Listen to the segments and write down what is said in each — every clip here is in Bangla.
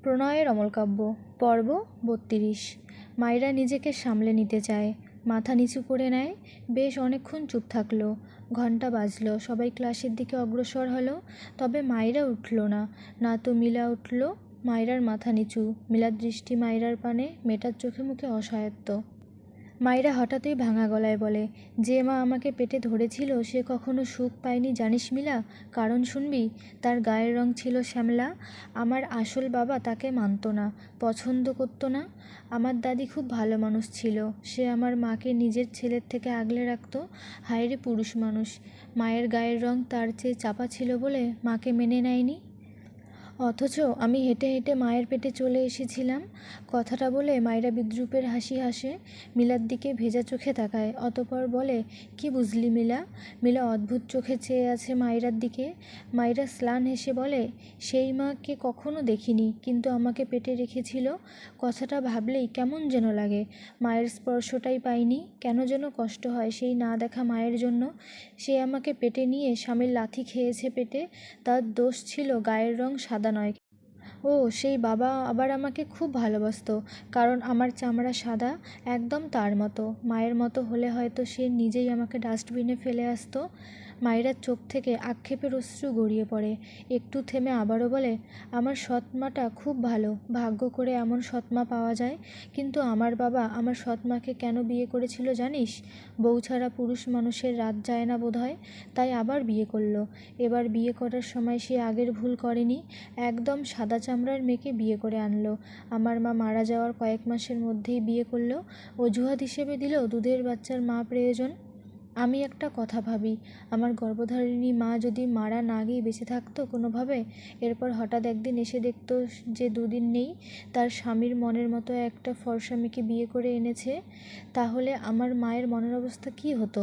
প্রণয়ের অমলকাব্য পর্ব ৩২। মাইরা নিজেকে সামলে নিতে চায়, মাথা নিচু করে নেয়। বেশ অনেকক্ষণ চুপ থাকলো। ঘন্টা বাজল, সবাই ক্লাসের দিকে অগ্রসর হলো। তবে মাইরা উঠল না। না তো মিলা উঠল। মাইরার মাথা নিচু, মিলার দৃষ্টি মাইরার পানে, মেয়েটার চোখে মুখে অসহায়ত্ব। মাইরা হঠাৎই ভাঙা গলায় বলে, যে মা আমাকে পেটে ধরেছিল সে কখনো সুখ পায়নি জানিস মিলা? কারণ শুনবি? তার গায়ের রং ছিল শ্যামলা। আমার আসল বাবা তাকে মানত না, পছন্দ করতো না। আমার দাদি খুব ভালো মানুষ ছিল, সে আমার মাকে নিজের ছেলের থেকে আগলে রাখত। হায়রে পুরুষ মানুষ! মায়ের গায়ের রং তার চেয়ে চাপা ছিল বলে মাকে মেনে নেয়নি। অথচ আমি হেঁটে হেঁটে মায়ের পেটে চলে এসেছিলাম। কথাটা বলে মাইরা বিদ্রূপের হাসি হাসে, মিলার দিকে ভেজা চোখে তাকায়। অতঃপর বলে, কি বুঝলি মিলা? মিলা অদ্ভুত চোখে চেয়ে আছে মাইরার দিকে। মাইরা স্লান হেসে বলে, সেই মাকে কখনো দেখিনি, কিন্তু আমাকে পেটে রেখেছিল। কথাটা ভাবলেই কেমন যেন লাগে। মায়ের স্পর্শটাই পাইনি, কেন যেন কষ্ট হয় সেই না দেখা মায়ের জন্য। সে আমাকে পেটে নিয়ে স্বামীর লাথি খেয়েছে পেটে, তার দোষ ছিল গায়ের রং সাদা নয়। ও সেই বাবা আবার আমাকে খুব ভালোবাসতো, কারণ আমার চামড়া সাদা, একদম তার মতো। মায়ের মতো হলে হয়তো সে নিজেই আমাকে ডাস্টবিনে ফেলে আসতো। মায়েরার চোখ থেকে আক্ষেপের অশ্রু গড়িয়ে পড়ে। একটু থেমে আবারও বলে, আমার সৎমাটা খুব ভালো, ভাগ্য করে এমন সৎমা পাওয়া যায়। কিন্তু আমার বাবা আমার সৎমাকে কেন বিয়ে করেছিল জানিস? বউ ছাড়া পুরুষ মানুষের রাত যায় না বোধহয়, তাই আবার বিয়ে করলো। এবার বিয়ে করার সময় সে আগের ভুল করেনি, একদম সাদা চামড়ার মেয়েকে বিয়ে করে আনলো। আমার মা মারা যাওয়ার কয়েক মাসের মধ্যেই বিয়ে করলো। অজুহাত হিসেবে দিল দুধের বাচ্চার মা প্রয়োজন। আমি একটা কথা ভাবি, আমার গর্ভধারিণী মা যদি মারা না গিয়ে বেঁচে থাকতো কোনোভাবে, এরপর হঠাৎ একদিন এসে দেখতো যে দুদিন নেই, তার স্বামীর মনের মতো একটা ফর্সা মেয়েকে বিয়ে করে এনেছে, তাহলে আমার মায়ের মনের অবস্থা কী হতো?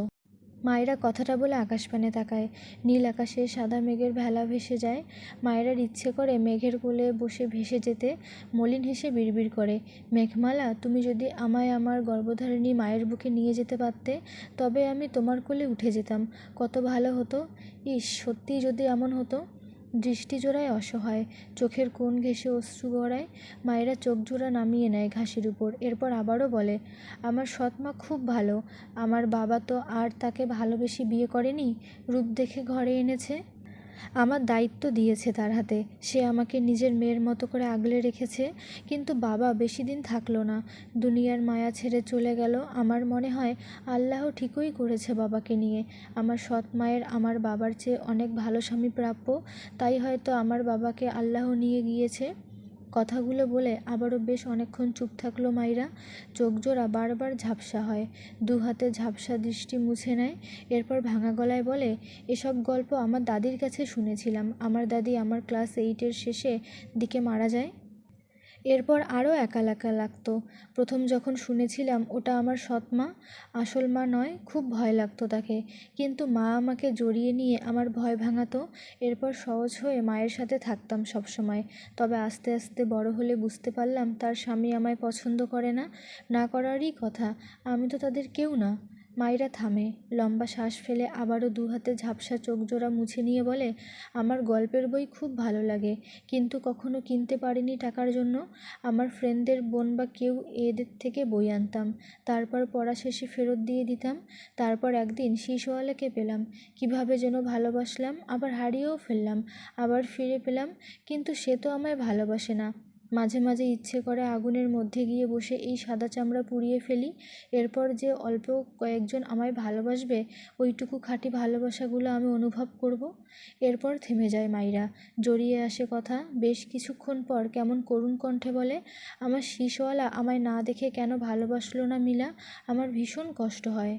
মায়েরা কথাটা বলে আকাশপানে তাকায়। নীল আকাশে সাদা মেঘের ভেলা ভেসে যায়। মায়েরার ইচ্ছে করে মেঘের কোলে বসে ভেসে যেতে। মলিন হেসে বিড়বিড় করে, মেঘমালা, তুমি যদি আমায় আমার গর্ভধারিণী মায়ের বুকে নিয়ে যেতে পারতে, তবে আমি তোমার কোলে উঠে যেতাম। কত ভালো হতো। ইস, সত্যিই যদি এমন হতো। দৃষ্টি জোড়ায় অসহায়, চোখের কোণ ঘেঁষে অশ্রু গড়ায়। মায়েরা চোখ জোড়া নামিয়ে নেয় ঘাসের উপর। এরপর আবারও বলে, আমার সৎমা খুব ভালো। আমার বাবা তো আর তাকে ভালোবেসে বিয়ে করেনি, রূপ দেখে ঘরে এনেছে। আমার দায়িত্ব দিয়েছে তার হাতে, সে আমাকে নিজের মেয়ের মতো করে আগলে রেখেছে। কিন্তু বাবা বেশি দিন থাকলো না, দুনিয়ার মায়া ছেড়ে চলে গেল। আমার মনে হয় আল্লাহ ঠিকই করেছে বাবাকে নিয়ে। আমার সৎ মায়ের আমার বাবার চেয়ে অনেক ভালো স্বামী প্রাপ্য, তাই হয়তো আমার বাবাকে আল্লাহ নিয়ে গিয়েছে। কথাগুলো বলে আবারও বেশ অনেকক্ষণ চুপ থাকলো মাইরা। চোখ জোড়া বারবার ঝাপসা হয়, দু হাতে ঝাপসা দৃষ্টি মুছে নেয়। এরপর ভাঙা গলায় বলে, এসব গল্প আমার দাদির কাছে শুনেছিলাম। আমার দাদি আমার ক্লাস 8-এর শেষে দিকে মারা যায়। এরপর আরও একা একা লাগতো। প্রথম যখন শুনেছিলাম ওটা আমার সৎ মা, আসল মা নয়, খুব ভয় লাগতো তাকে। কিন্তু মা আমাকে জড়িয়ে নিয়ে আমার ভয় ভাঙাতো। এরপর সহজ হয়ে মায়ের সাথে থাকতাম সব সময়। তবে আস্তে আস্তে বড় হলে বুঝতে পারলাম তার স্বামী আমায় পছন্দ করে না। না করারই কথা, আমি তো তাদের কেউ না। মাইরা থামে, লম্বা শ্বাস ফেলে আবারও দু হাতে ঝাপসা চোখ জোড়া মুছে নিয়ে বলে, আমার গল্পের বই খুব ভালো লাগে, কিন্তু কখনো কিনতে পারিনি টাকার জন্য। আমার ফ্রেন্ডদের বোন বা কেউ এদের থেকে বই আনতাম, তারপর পড়া শেষে ফেরত দিয়ে দিতাম। তারপর একদিন শীশওয়ালাকে পেলাম, কিভাবে যেন ভালোবাসলাম, আবার হারিয়েও ফেললাম, আবার ফিরে পেলাম। কিন্তু সে তো আমায় ভালোবাসে না। মাঝে মাঝে ইচ্ছে করে আগুনের মধ্যে গিয়ে বসে এই সাদা চামড়া পুড়িয়ে ফেলি। এরপর যে অল্প কয়েকজন আমায় ভালোবাসবে, ওইটুকু খাঁটি ভালোবাসাগুলো আমি অনুভব করব। এরপর থেমে যায় মাইরা, জড়িয়ে আসে কথা। বেশ কিছুক্ষণ পর কেমন করুণ কণ্ঠে বলে, আমার শীষওয়ালা আমায় না দেখে কেন ভালোবাসলো না মিলা? আমার ভীষণ কষ্ট হয়।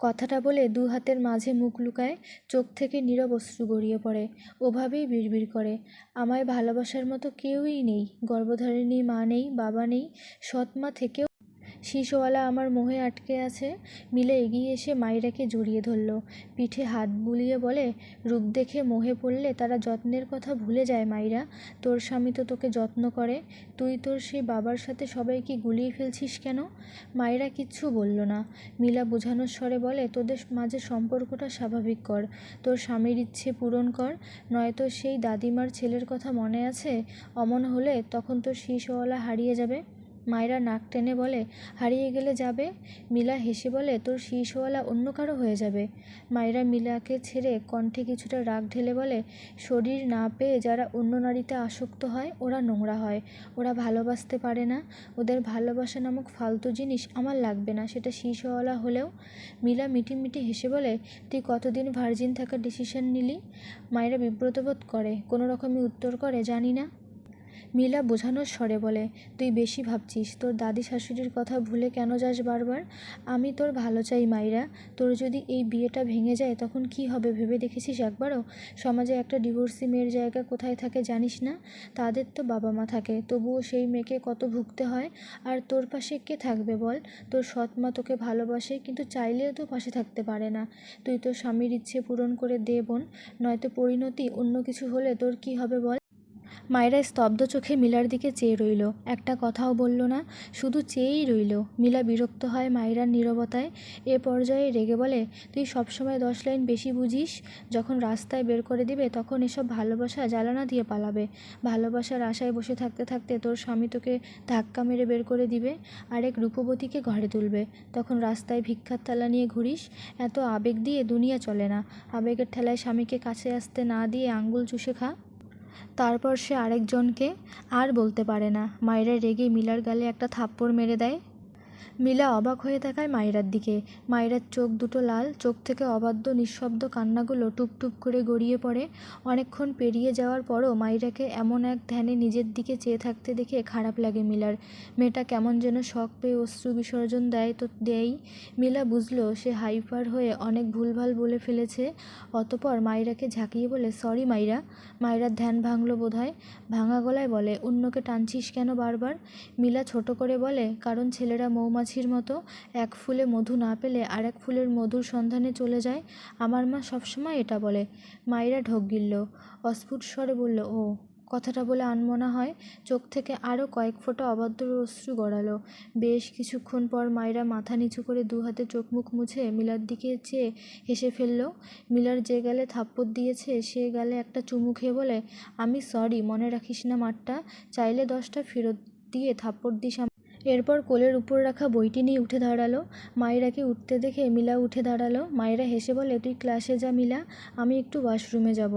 কথাটা বলে দু হাতের মাঝে মুখ লুকায়, চোখ থেকে নীরব অশ্রু গড়িয়ে পড়ে। ওভাবেই বিড়বিড় করে, আমায় ভালোবাসার মতো কেউই নেই। গর্ভধারিণী মা নেই, বাবা নেই, সৎ মা থেকেও শীষওয়ালা আমার মোহে আটকে আছে। মিলা এগিয়ে এসে মাইরাকে জড়িয়ে ধরল, পিঠে হাত বুলিয়ে বলে, রূপ দেখে মোহে পড়লে তারা যত্নের কথা ভুলে যায় মাইরা। তোর স্বামী তো তোকে যত্ন করে, তুই তোর সেই বাবার সাথে সবাইকে গুলিয়ে ফেলছিস কেন? মাইরা কিচ্ছু বলল না। মিলা বোঝানোর স্বরে বলে, তোদের মাঝে সম্পর্কটা স্বাভাবিক কর, তোর স্বামীর ইচ্ছে পূরণ কর, নয়তো সেই দাদিমার ছেলের কথা মনে আছে? অমন হলে তখন তোর শীষওয়ালা হারিয়ে যাবে। মায়েরা নাক টেনে বলে, হারিয়ে গেলে যাবে? মিলা হেসে বলে, তোর শীষওয়ালা অন্য কারো হয়ে যাবে। মায়েরা মিলাকে ছেড়ে কণ্ঠে কিছুটা রাগ ঢেলে বলে, শরীর না পেয়ে যারা অন্য নারীতে আসক্ত হয় ওরা নোংরা হয়, ওরা ভালোবাসতে পারে না। ওদের ভালোবাসা নামক ফালতু জিনিস আমার লাগবে না, সেটা শীষওয়ালা হলেও। মিলা মিটিমিটি হেসে বলে, তুই কতদিন ভার্জিন থাকার ডিসিশন নিলি? মায়েরা বিব্রত বোধ করে, কোনো রকমই উত্তর করে, জানি না। মিলা বোঝানোর স্বরে বলে, তুই বেশি ভাবছিস, তোর দাদি শাশুড়ির কথা ভুলে কেন যাস বারবার? আমি তোর ভালো চাই মাইরা, তোর যদি এই বিয়েটা ভেঙে যায় তখন কি হবে ভেবে দেখেছিস একবারও? সমাজে একটা ডিভোর্সি মেয়ের জায়গা কোথায় থাকে জানিস না? তাদের তো বাবা মা থাকে, তবুও সেই মেয়েকে কত ভুগতে হয়। আর তোর পাশে কে থাকবে বল? তোর সৎ মা তোকে ভালোবাসে, কিন্তু চাইলেও তো পাশে থাকতে পারে না। তুই তোর স্বামীর ইচ্ছে পূরণ করে দে বোন, নয়তো পরিণতি অন্য কিছু হলে তোর কি হবে বল? মায়েরা স্তব্ধ চোখে মিলার দিকে চেয়ে রইল, একটা কথাও বলল না, শুধু চেয়েই রইল। মিলা বিরক্ত হয় মায়েরার নীরবতায়, এ পর্যায়ে রেগে বলে, তুই সবসময় 10 লাইন বেশি বুঝিস। যখন রাস্তায় বের করে দিবে তখন এসব ভালোবাসা জ্বালানা দিয়ে পালাবে। ভালোবাসার আশায় বসে থাকতে থাকতে তোর স্বামী তোকে ধাক্কা মেরে বের করে দিবে, আরেক রূপবতীকে ঘরে তুলবে, তখন রাস্তায় ভিক্ষার থালা নিয়ে ঘুরিস। এত আবেগ দিয়ে দুনিয়া চলে না, আবেগের ঠেলায় স্বামীকে কাছে আসতে না দিয়ে আঙ্গুল চুষে খা। তারপর সে আরেকজনকে। আর বলতে পারে না। মায়েরা রেগে মিলার গালে একটা থাপ্পড় মেরে দেয়। মিলা অবাক হয়ে তাকায় মায়েরার দিকে। মায়েরার চোখ দুটো লাল, চোখ থেকে অবাধ্য নিঃশব্দ কান্নাগুলো টুপ টুপ করে গড়িয়ে পড়ে। অনেকক্ষণ পেরিয়ে যাওয়ার পরও মায়েরাকে এমন এক ধ্যানে নিজের দিকে চেয়ে থাকতে দেখে খারাপ লাগে মিলার। মেয়েটা কেমন যেন শখ পেয়ে অশ্রু বিসর্জন দেয় তো দেয়ই। মিলা বুঝলো সে হাইপার হয়ে অনেক ভুলভাল বলে ফেলেছে। অতপর মায়েরাকে ঝাঁকিয়ে বলে, সরি মাইরা। মায়েরার ধ্যান ভাঙল বোধহয়, ভাঙা গলায় বলে, অন্যকে টানছিস কেন বারবার? মিলা ছোট করে বলে, কারণ ছেলেরা মৌমাছির মতো, এক ফুলে মধু না পেলে আরেক ফুলের মধুর সন্ধানে চলে যায়। আমার মা সবসময় এটা বলে। মায়েরা ঢোক গিলল, অস্ফুট স্বরে বলল, ও। কথাটা বলে আনমনা হয়, চোখ থেকে আরও কয়েক ফোঁটা অবাধ্য অশ্রু গড়ালো। বেশ কিছুক্ষণ পর মায়েরা মাথা নিচু করে দু হাতে চোখ মুখ মুছে মিলার দিকে চেয়ে হেসে ফেলল। মিলার যে গালে থাপ্পড় দিয়েছে সে গালে একটা চুমু খেয়ে বলে, আমি সরি, মনে রাখিস না মারটা? চাইলে 10টা ফেরত দিয়ে থাপ্পড় দিস। এরপর কোলের উপর রাখা বইটি নিয়ে উঠে দাঁড়ালো। মায়েরাকে উঠতে দেখে মিলা উঠে দাঁড়ালো। মায়েরা হেসে বলে, তুই ক্লাসে যা মিলা, আমি একটু ওয়াশরুমে যাব।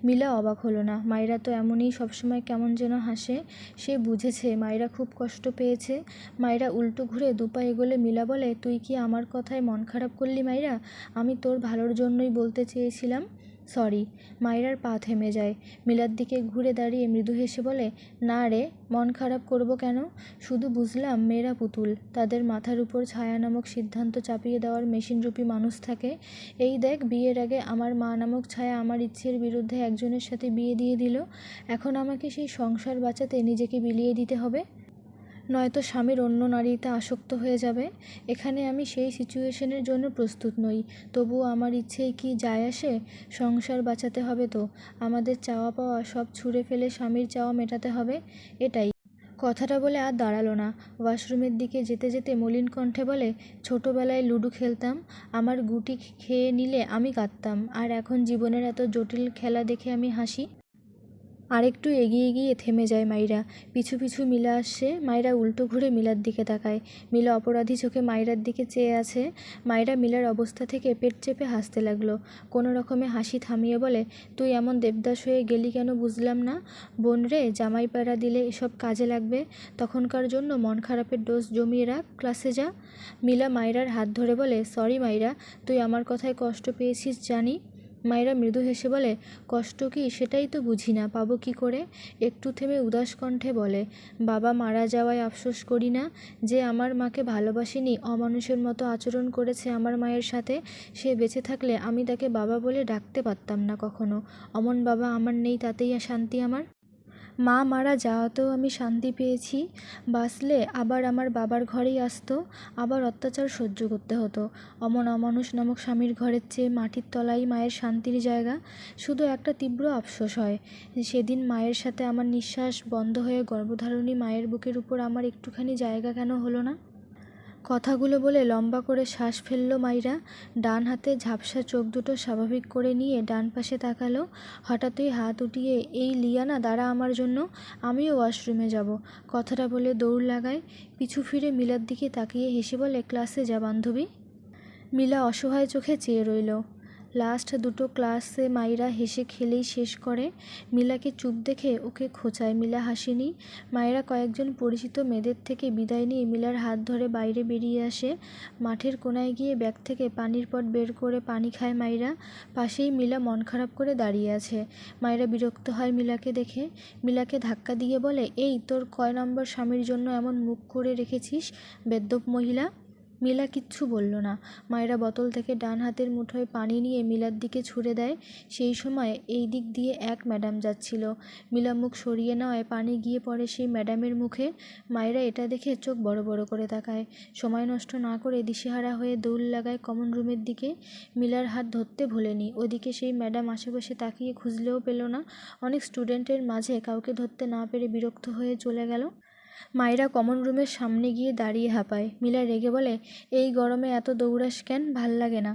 মিলা অবাক হলো না। মায়েরা তো এমনই, সবসময় কেমন যেন হাসে। সে বুঝেছে মায়েরা খুব কষ্ট পেয়েছে। মায়েরা উল্টো ঘুরে দুপা এগোলে মিলা বলে, তুই কি আমার কথায় মন খারাপ করলি মায়েরা? আমি তোর ভালোর জন্যই বলতে চেয়েছিলাম, সরি। মায়েরার পা থেমে যায়। মিলার দিকে ঘুরে দাঁড়িয়ে মৃদু হেসে বলে, না রে, মন খারাপ করব কেন? শুধু বুঝলাম মেয়েরা পুতুল, তাদের মাথার উপর ছায়া নামক সিদ্ধান্ত চাপিয়ে দেওয়ার মেশিনরূপী মানুষ থাকে। এই দেখ, বিয়ের আগে আমার মা নামক ছায়া আমার ইচ্ছের বিরুদ্ধে একজনের সাথে বিয়ে দিয়ে দিল। এখন আমাকে সেই সংসার বাঁচাতে নিজেকে বিলিয়ে দিতে হবে, নয়তো স্বামীর অন্য নারীতে আসক্ত হয়ে যাবে। এখানে আমি সেই সিচুয়েশনের জন্য প্রস্তুত নই, তবুও আমার ইচ্ছেই কি যায় আসে? সংসার বাঁচাতে হবে তো আমাদের চাওয়া পাওয়া সব ছুঁড়ে ফেলে স্বামীর চাওয়া মেটাতে হবে, এটাই। কথাটা বলে আর দাঁড়ালো না। ওয়াশরুমের দিকে যেতে যেতে মলিন কণ্ঠে বলে, ছোটবেলায় লুডো খেলতাম, আমার গুটি খেয়ে নিলে আমি কাঁদতাম, আর এখন জীবনের এত জটিল খেলা দেখে আমি হাসি। আরেকটু এগিয়ে গিয়ে থেমে যায় মাইরা। পিছু পিছু মিলা আসছে। মাইরা উল্টো ঘুরে মিলার দিকে তাকায়। মিলা অপরাধী চোখে মাইরার দিকে চেয়ে আছে। মাইরা মিলার অবস্থা থেকে পেট চেপে হাসতে লাগলো। কোনো রকমে হাসি থামিয়ে বলে, তুই এমন দেবদাস হয়ে গেলি কেন বুঝলাম না। বোন রে, জামাই প্যারা দিলে এসব কাজে লাগবে, তখনকার জন্য মন খারাপের ডোজ জমিয়ে রাখ, ক্লাসে যা। মিলা মাইরার হাত ধরে বলে, সরি মাইরা, তুই আমার কথায় কষ্ট পেয়েছিস জানি। মায়েরা মৃদু হেসে বলে, কষ্ট কি সেটাই তো বুঝি না, পাবো কি করে? একটু থেমে উদাস কণ্ঠে বলে, বাবা মারা যাওয়ায় আফসোস করি না। যে আমার মাকে ভালোবাসেনি, অমানুষের মতো আচরণ করেছে আমার মায়ের সাথে, সে বেঁচে থাকলে আমি তাকে বাবা বলে ডাকতে পারতাম না কখনো। অমন বাবা আমার নেই, তাতেই শান্তি আমার। মা মারা যাওয়াতেও আমি শান্তি পেয়েছি। বাঁচলে আবার আমার বাবার ঘরেই আসতো, আবার অত্যাচার সহ্য করতে হতো। অমন অমানুষ নামক স্বামীর ঘরের চেয়ে মাটির তলাই মায়ের শান্তির জায়গা। শুধু একটা তীব্র আফসোস হয়, সেদিন মায়ের সাথে আমার নিঃশ্বাস বন্ধ হয়ে গর্ভধারিণী মায়ের বুকের উপর আমার একটুখানি জায়গা কেন হলো না। কথাগুলো বলে লম্বা করে শ্বাস ফেলল মাইরা। ডান হাতে ঝাপসা চোখ দুটো স্বাভাবিক করে নিয়ে ডান পাশে তাকালো। হঠাৎই হাত উঠিয়ে, এই লিয়ানা দাঁড়া আমার জন্য, আমিও ওয়াশরুমে যাব। কথাটা বলে দৌড় লাগায়। পিছু ফিরে মিলার দিকে তাকিয়ে হেসে বলে, ক্লাসে যা বান্ধবী। মিলা অসহায় চোখে চেয়ে রইল। লাস্ট দুটো ক্লাসে মাইরা হেসে খেলেই শেষ করে। মিলাকে চুপ দেখে ওকে খোঁচায়। মিলা হাসেনি। মায়েরা কয়েকজন পরিচিত মেয়েদের থেকে বিদায় নিয়ে মিলার হাত ধরে বাইরে বেরিয়ে আসে। মাঠের কোনায় গিয়ে ব্যাগ থেকে পানির পট বের করে পানি খায় মাইরা। পাশেই মিলা মন খারাপ করে দাঁড়িয়ে আছে। মায়েরা বিরক্ত হয় মিলাকে দেখে। মিলাকে ধাক্কা দিয়ে বলে, এই তোর কয় নম্বর স্বামীর জন্য এমন মুখ করে রেখেছিস বেদ্যপ মহিলা। মিলা কিচ্ছু বলল না। মায়েরা বোতল থেকে ডান হাতের মুঠোয় পানি নিয়ে মিলার দিকে ছুঁড়ে দেয়। সেই সময় এই দিক দিয়ে এক ম্যাডাম যাচ্ছিল। মিলা মুখ সরিয়ে নেওয়ায় পানি গিয়ে পড়ে সেই ম্যাডামের মুখে। মায়েরা এটা দেখে চোখ বড় বড় করে তাকায়। সময় নষ্ট না করে দিশেহারা হয়ে দৌড় লাগায় কমন রুমের দিকে। মিলার হাত ধরতে ভোলেনি। ওদিকে সেই ম্যাডাম আশেপাশে তাকিয়ে খুঁজলেও পেল না। অনেক স্টুডেন্টের মাঝে কাউকে ধরতে না পেরে বিরক্ত হয়ে চলে গেল। মায়েরা কমন রুমের সামনে গিয়ে দাঁড়িয়ে হাঁপায়। মিলা রেগে বলে, এই গরমে এত দৌড়াস কেন, ভাল লাগে না।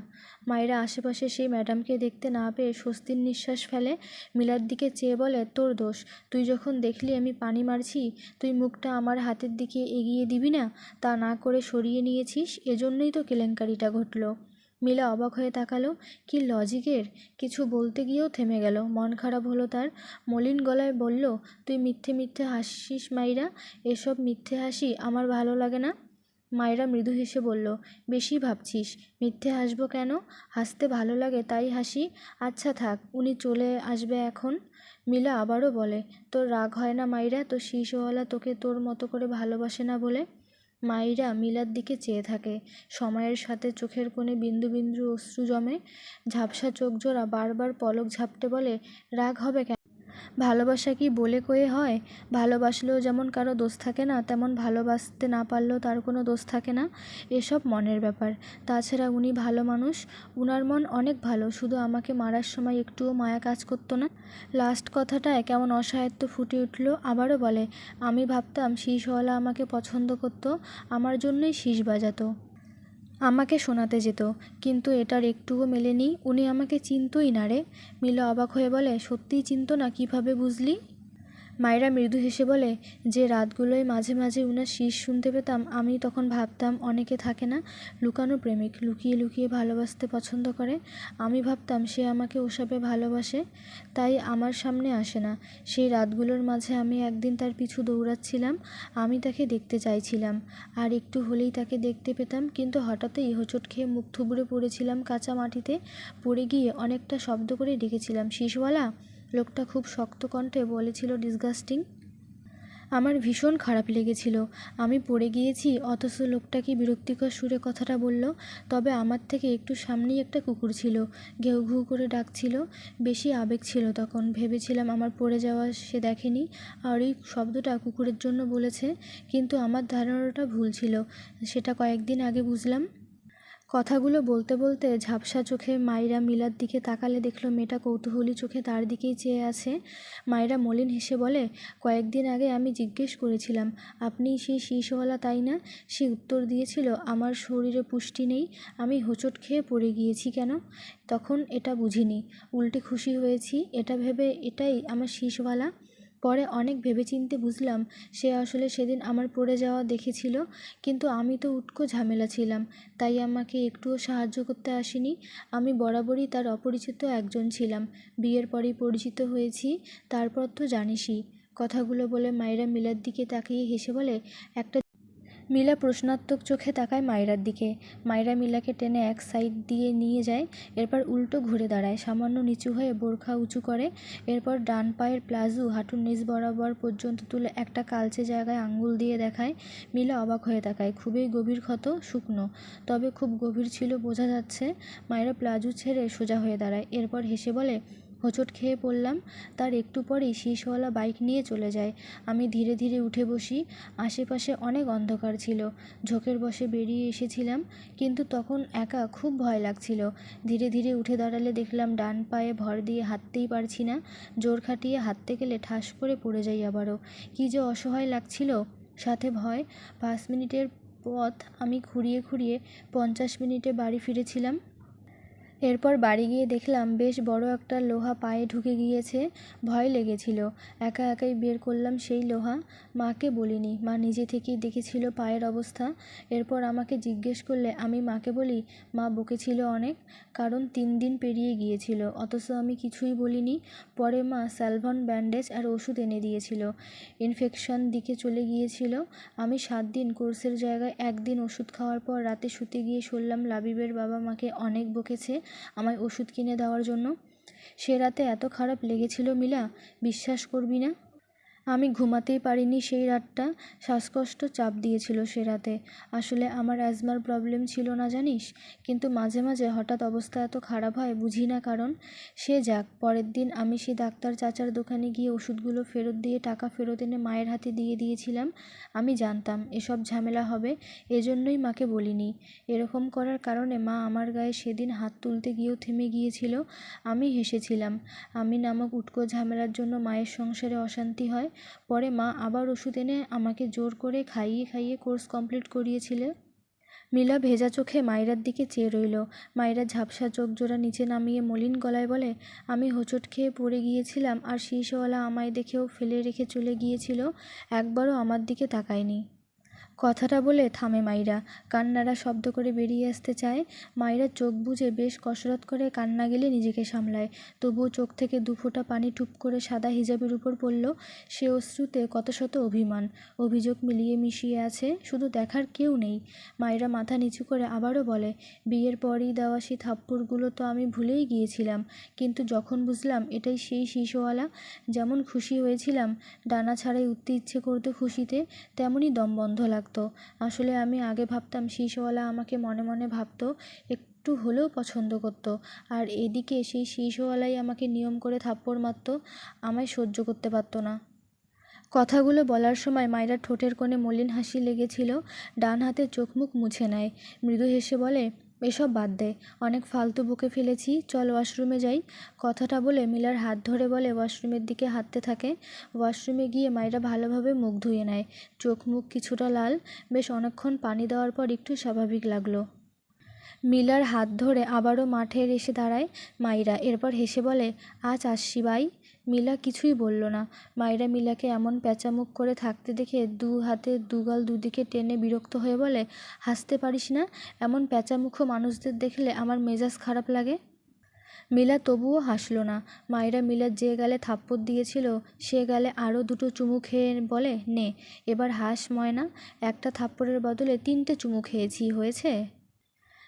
মায়েরা আশেপাশে সেই ম্যাডামকে দেখতে না পেয়ে স্বস্তির নিঃশ্বাস ফেলে। মিলার দিকে চেয়ে বলে, তোর দোষ। তুই যখন দেখলি আমি পানি মারছি, তুই মুখটা আমার হাতের দিকে এগিয়ে দিবি না, তা না করে সরিয়ে নিয়েছিস, এজন্যই তো কেলেঙ্কারিটা ঘটল। মিলা অবাক হয়ে তাকালো। কি লজিকের! কিছু বলতে গিয়েও থেমে গেল। মন খারাপ হলো তার। মলিন গলায় বলল, তুই মিথ্যে মিথ্যে হাসিস মাইরা, এসব মিথ্যে হাসি আমার ভালো লাগে না। মায়েরা মৃদু হেসে বলল, বেশি ভাবছিস। মিথ্যে হাসবো কেন? হাসতে ভালো লাগে তাই হাসি। আচ্ছা থাক, উনি চলে আসবে এখন। মিলা আবারও বলে, তোর রাগ হয় না মাইরা, তোর শিশওয়ালা তোকে তোর মতো করে ভালোবাসে না বলে? মাইরা মিলার দিকে চেয়ে থাকে। সময়ের সাথে চোখের কোণে বিন্দু বিন্দু অশ্রু জমে। ঝাপসা চোখ জোড়া বারবার পলক ঝাপটে বলে, রাগ হবে কেন? ভালোবাসা কি বলে কয়ে হয়? ভালোবাসলেও যেমন কারো দোষ থাকে না, তেমন ভালোবাসতে না পারলেও তার কোনো দোষ থাকে না। এসব মনের ব্যাপার। তাছাড়া উনি ভালো মানুষ, উনার মন অনেক ভালো, শুধু আমাকে মারার সময় একটুও মায়া কাজ করতো না। লাস্ট কথাটায় কেমন অসহায়ত্ব ফুটে উঠল। আবারও বলে, আমি ভাবতাম শীষওয়ালা আমাকে পছন্দ করতো, আমার জন্যই শীষ বাজাতো, আমাকে শোনাতে যেত, কিন্তু এটার একটুও মেলেনি। উনি আমাকে চিনতই না রে। মিলা অবাক হয়ে বলে, সত্যিই চিনতো না? কিভাবে বুঝলি? মায়েরা মৃদু হেসে বলে, যে রাতগুলোয় মাঝে মাঝে উনার শীষ শুনতে পেতাম, আমি তখন ভাবতাম অনেকে থাকে না লুকানো প্রেমিক, লুকিয়ে লুকিয়ে ভালোবাসতে পছন্দ করে। আমি ভাবতাম সে আমাকে ওসবে ভালোবাসে, তাই আমার সামনে আসে না। সেই রাতগুলোর মাঝে আমি একদিন তার পিছু দৌড়াচ্ছিলাম। আমি তাকে দেখতে চাইছিলাম, আর একটু হলেই তাকে দেখতে পেতাম, কিন্তু হঠাৎই হোঁচট খেয়ে মুখ থুবড়ে পড়েছিলাম কাঁচা মাটিতে। পড়ে গিয়ে অনেকটা শব্দ করে ডেকেছিলাম, শীষওয়ালা। লোকটা খুব শক্ত কণ্ঠে বলেছিল, ডিসগাস্টিং। আমার ভীষণ খারাপ লেগেছিল। আমি পড়ে গিয়েছি, অথচ লোকটা কি বিরক্তিকর সুরে কথাটা বলল। তবে আমার থেকে একটু সামনেই একটা কুকুর ছিল, ঘেউ ঘেউ করে ডাকছিল। বেশি আবেগ ছিল তখন। ভেবেছিলাম আমার পড়ে যাওয়া সে দেখেনি, আর ওই শব্দটা কুকুরের জন্য বলেছে। কিন্তু আমার ধারণাটা ভুল ছিল, সেটা কয়েকদিন আগে বুঝলাম। কথাগুলো বলতে বলতে ঝাপসা চোখে মাইরা মিলার দিকে তাকালে দেখল মেয়েটা কৌতূহলী চোখে তার দিকেই চেয়ে আছে। মাইরা মলিন হেসে বলে, কয়েকদিন আগে আমি জিজ্ঞেস করেছিলাম, আপনি সেই শীষওয়ালা তাই না? সে উত্তর দিয়েছিল, আমার শরীরে পুষ্টি নেই, আমি হোঁচট খেয়ে পড়ে গিয়েছি কেন। তখন এটা বুঝিনি, উল্টে খুশি হয়েছি এটা ভেবে এটাই আমার শীষওয়ালা। পরে অনেক ভেবেচিন্তে বুঝলাম সে আসলে সেদিন আমার পড়ে যাওয়া দেখেছিল, কিন্তু আমি তো উটকো ঝামেলা ছিলাম, তাই আমাকে একটুও সাহায্য করতে আসেনি। আমি বরাবরই তার অপরিচিত একজন ছিলাম। বিয়ের পরেই পরিচিত হয়েছি, তারপর তো জানিসই। কথাগুলো বলে মায়েরা মিলার দিকে তাকিয়ে হেসে বলে, একটা। মিলা প্রশ্নাত্মক চোখে তাকায় মায়রার দিকে। মায়রা মিলাকে টেনে এক সাইড দিয়ে নিয়ে যায়, এরপর উল্টো ঘুরে দাঁড়ায়, সামান্য নিচু হয়ে বোরখা উঁচু করে, এরপর ডান পায়ের প্লাজো হাঁটুর নিচ বরাবর পর্যন্ত তুলে একটা কালচে জায়গায় আঙ্গুল দিয়ে দেখায়। মিলা অবাক হয়ে তাকায়। খুবই গভীর ক্ষত, শুকনো, তবে খুব গভীর ছিল বোঝা যাচ্ছে। মায়রা প্লাজো ছেড়ে সোজা হয়ে দাঁড়ায়, এরপর হেসে বলে, হোঁচট খেয়ে পড়লাম। তার একটু পরেই শীষওয়ালা বাইক নিয়ে চলে যায়। আমি ধীরে ধীরে উঠে বসি। আশেপাশে অনেক অন্ধকার ছিল। ঝোঁকের বশে বেরিয়ে এসেছিলাম, কিন্তু তখন একা খুব ভয় লাগছিল। ধীরে ধীরে উঠে দাঁড়ালে দেখলাম ডান পায়ে ভর দিয়ে হাঁটতেই পারছি না। জোর খাটিয়ে হাঁটতে গেলে ঠাস করে পড়ে যাই আবারও। কী যে অসহায় লাগছিল, সাথে ভয়। 5 মিনিটের পথ আমি খুঁড়িয়ে খুঁড়িয়ে 50 মিনিটে বাড়ি ফিরেছিলাম। এরপর বাড়ি গিয়ে দেখলাম বেশ বড় একটা লোহা পায়ে ঢুকে গিয়েছে। ভয় লেগেছিল। একা একাই বের করলাম সেই লোহা। মাকে বলিনি, মা নিজে থেকেই দেখেছিল পায়ের অবস্থা। এরপর আমাকে জিজ্ঞেস করলে আমি মাকে বলি, মা বকেছিল অনেক, কারণ 3 দিন পেরিয়ে গিয়েছিল, অথচ আমি কিছুই বলিনি। পরে মা স্যালভন ব্যান্ডেজ আর ওষুধ এনে দিয়েছিল। ইনফেকশন দিকে চলে গিয়েছিল। আমি 7 দিন কোর্সের জায়গায় 1 দিন ওষুধ খাওয়ার পর রাতে শুতে গিয়ে শুনলাম লাবিবের বাবা মাকে অনেক বকেছে আমায় ওষুধ কিনে দেওয়ার জন্য। সে রাতে এত খারাপ লেগেছিল মিলা, বিশ্বাস করবি না। আমি ঘুমাতেই পারিনি সেই রাতটা। শ্বাসকষ্ট চাপ দিয়েছিল সে রাতে। আসলে আমার অ্যাজমার প্রবলেম ছিল না জানিস, কিন্তু মাঝে মাঝে হঠাৎ অবস্থা এত খারাপ হয়, বুঝি না কারণ। সে যাক, পরের দিন আমি সেই ডাক্তার চাচার দোকানে গিয়ে ওষুধগুলো ফেরত দিয়ে টাকা ফেরত এনে মায়ের হাতে দিয়ে দিয়েছিলাম। আমি জানতাম এসব ঝামেলা হবে, এজন্যই মাকে বলিনি। এরকম করার কারণে মা আমার গায়ে সেদিন হাত তুলতে গিয়েও থেমে গিয়েছিল। আমি হেসেছিলাম। আমি নামক উটকো ঝামেলার জন্য মায়ের সংসারে অশান্তি হয়। পরে মা আবার ওষুধ এনে আমাকে জোর করে খাইয়ে খাইয়ে কোর্স কমপ্লিট করিয়েছিল। মিলা ভেজা চোখে মায়রার দিকে চেয়ে রইল। মায়রা ঝাপসা চোখ জোড়া নিচে নামিয়ে মলিন গলায় বলে, আমি হোঁচট খেয়ে পড়ে গিয়েছিলাম আর শীষওয়ালা আমায় দেখেও ফেলে রেখে চলে গিয়েছিল, একবারও আমার দিকে তাকায়নি। কথাটা বলে থামে মাইরা। কান্নারা শব্দ করে বেরিয়ে আসতে চায়। মাইরা চোখ বুজে বেশ কসরত করে কান্না গেলে নিজেকে সামলায়। তবুও চোখ থেকে দুফোঁটা পানি টুপ করে সাদা হিজাবের উপর পড়ল। সে অশ্রুতে কত শত অভিমান, অভিযোগ মিলিয়ে মিশিয়ে আছে, শুধু দেখার কেউ নেই। মাইরা মাথা নিচু করে আবারও বলে, বিয়ের পরই দেওয়া সেই থাপ্পড়গুলো তো আমি ভুলেই গিয়েছিলাম, কিন্তু যখন বুঝলাম এটাই সেই শীষওয়ালা, যেমন খুশি হয়েছিলাম, ডানা ছাড়াই উঠতে ইচ্ছে করতো খুশিতে, তেমনই দম বন্ধ লাগতো। আসলে আমি আগে ভাবতাম শীষওয়ালা আমাকে মনে মনে ভাবতো, একটু হলেও পছন্দ করতো, আর এদিকে সেই শীষওয়ালাই আমাকে নিয়ম করে থাপ্পড় মারতো, আমায় সহ্য করতে পারতো না। কথাগুলো বলার সময় মায়রার ঠোঁটের কোণে মলিন হাসি লেগেছিল। ডান হাতে চোখ মুখ মুছে নেয়। মৃদু হেসে বলে, এসব বাদ দে, অনেক ফালতু বকে ফেলেছি, চল ওয়াশরুমে যাই। কথাটা বলে মিলার হাত ধরে বলে ওয়াশরুমের দিকে হাঁটতে থাকে। ওয়াশরুমে গিয়ে মায়রা ভালোভাবে মুখ ধুয়ে নেয়। চোখ মুখ কিছুটা লাল। বেশ অনেকক্ষণ পানি দেওয়ার পর একটু স্বাভাবিক লাগলো। মিলার হাত ধরে আবারও মাঠের এসে দাঁড়ায় মাইরা। এরপর হেসে বলে, আজ আসছি বাই। মিলা কিছুই বলল না। মাইরা মিলাকে এমন প্যাঁচামুখ করে থাকতে দেখে দু হাতে দুগাল দুদিকে টেনে বিরক্ত হয়ে বলে, হাসতে পারিস না? এমন প্যাঁচামুখো মানুষদের দেখলে আমার মেজাজ খারাপ লাগে। মিলা তবুও হাসল না। মাইরা মিলার যে গালে থাপ্পড় দিয়েছিল সে গালে আরও দুটো চুমু খেয়ে বলে, নে এবার হাস ময়না, একটা থাপ্পড়ের বদলে 3টে চুমু খেয়েছি, হয়েছে?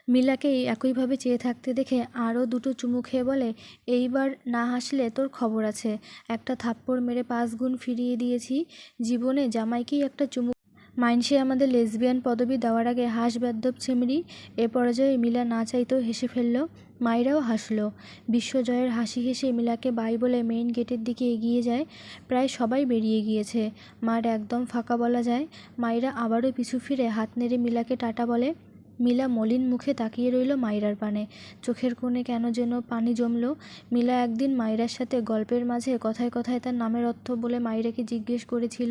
মিলাকে একইভাবে চেয়ে থাকতে দেখে আরও দুটো চুমু খেয়ে বলে, এইবার না হাসলে তোর খবর আছে, একটা থাপ্পড় মেরে 5 গুণ ফিরিয়ে দিয়েছি। জীবনে জামাইকেই একটা চুমু। মাইনষে আমাদের লেসবিয়ান পদবি দেওয়ার আগে হাঁস বেদ্যপ ছেমরি। এ পর্যায়ে মিলা না চাইতেও হেসে ফেলল। মাইরাও হাসল। বিশ্বজয়ের হাসি হেসে মিলাকে বাই বলে মেইন গেটের দিকে এগিয়ে যায়। প্রায় সবাই বেরিয়ে গিয়েছে। মাঠ একদম ফাঁকা বলা যায়। মাইরা আবারও পিছু ফিরে হাত নেড়ে মিলাকে টাটা বলে। মিলা মলিন মুখে তাকিয়ে রইল মাইরার পানে। চোখের কোণে কেন যেন পানি জমল। মিলা একদিন মাইরার সাথে গল্পের মাঝে কথায় কথায় তার নামের অর্থ বলে মাইরাকে জিজ্ঞেস করেছিল,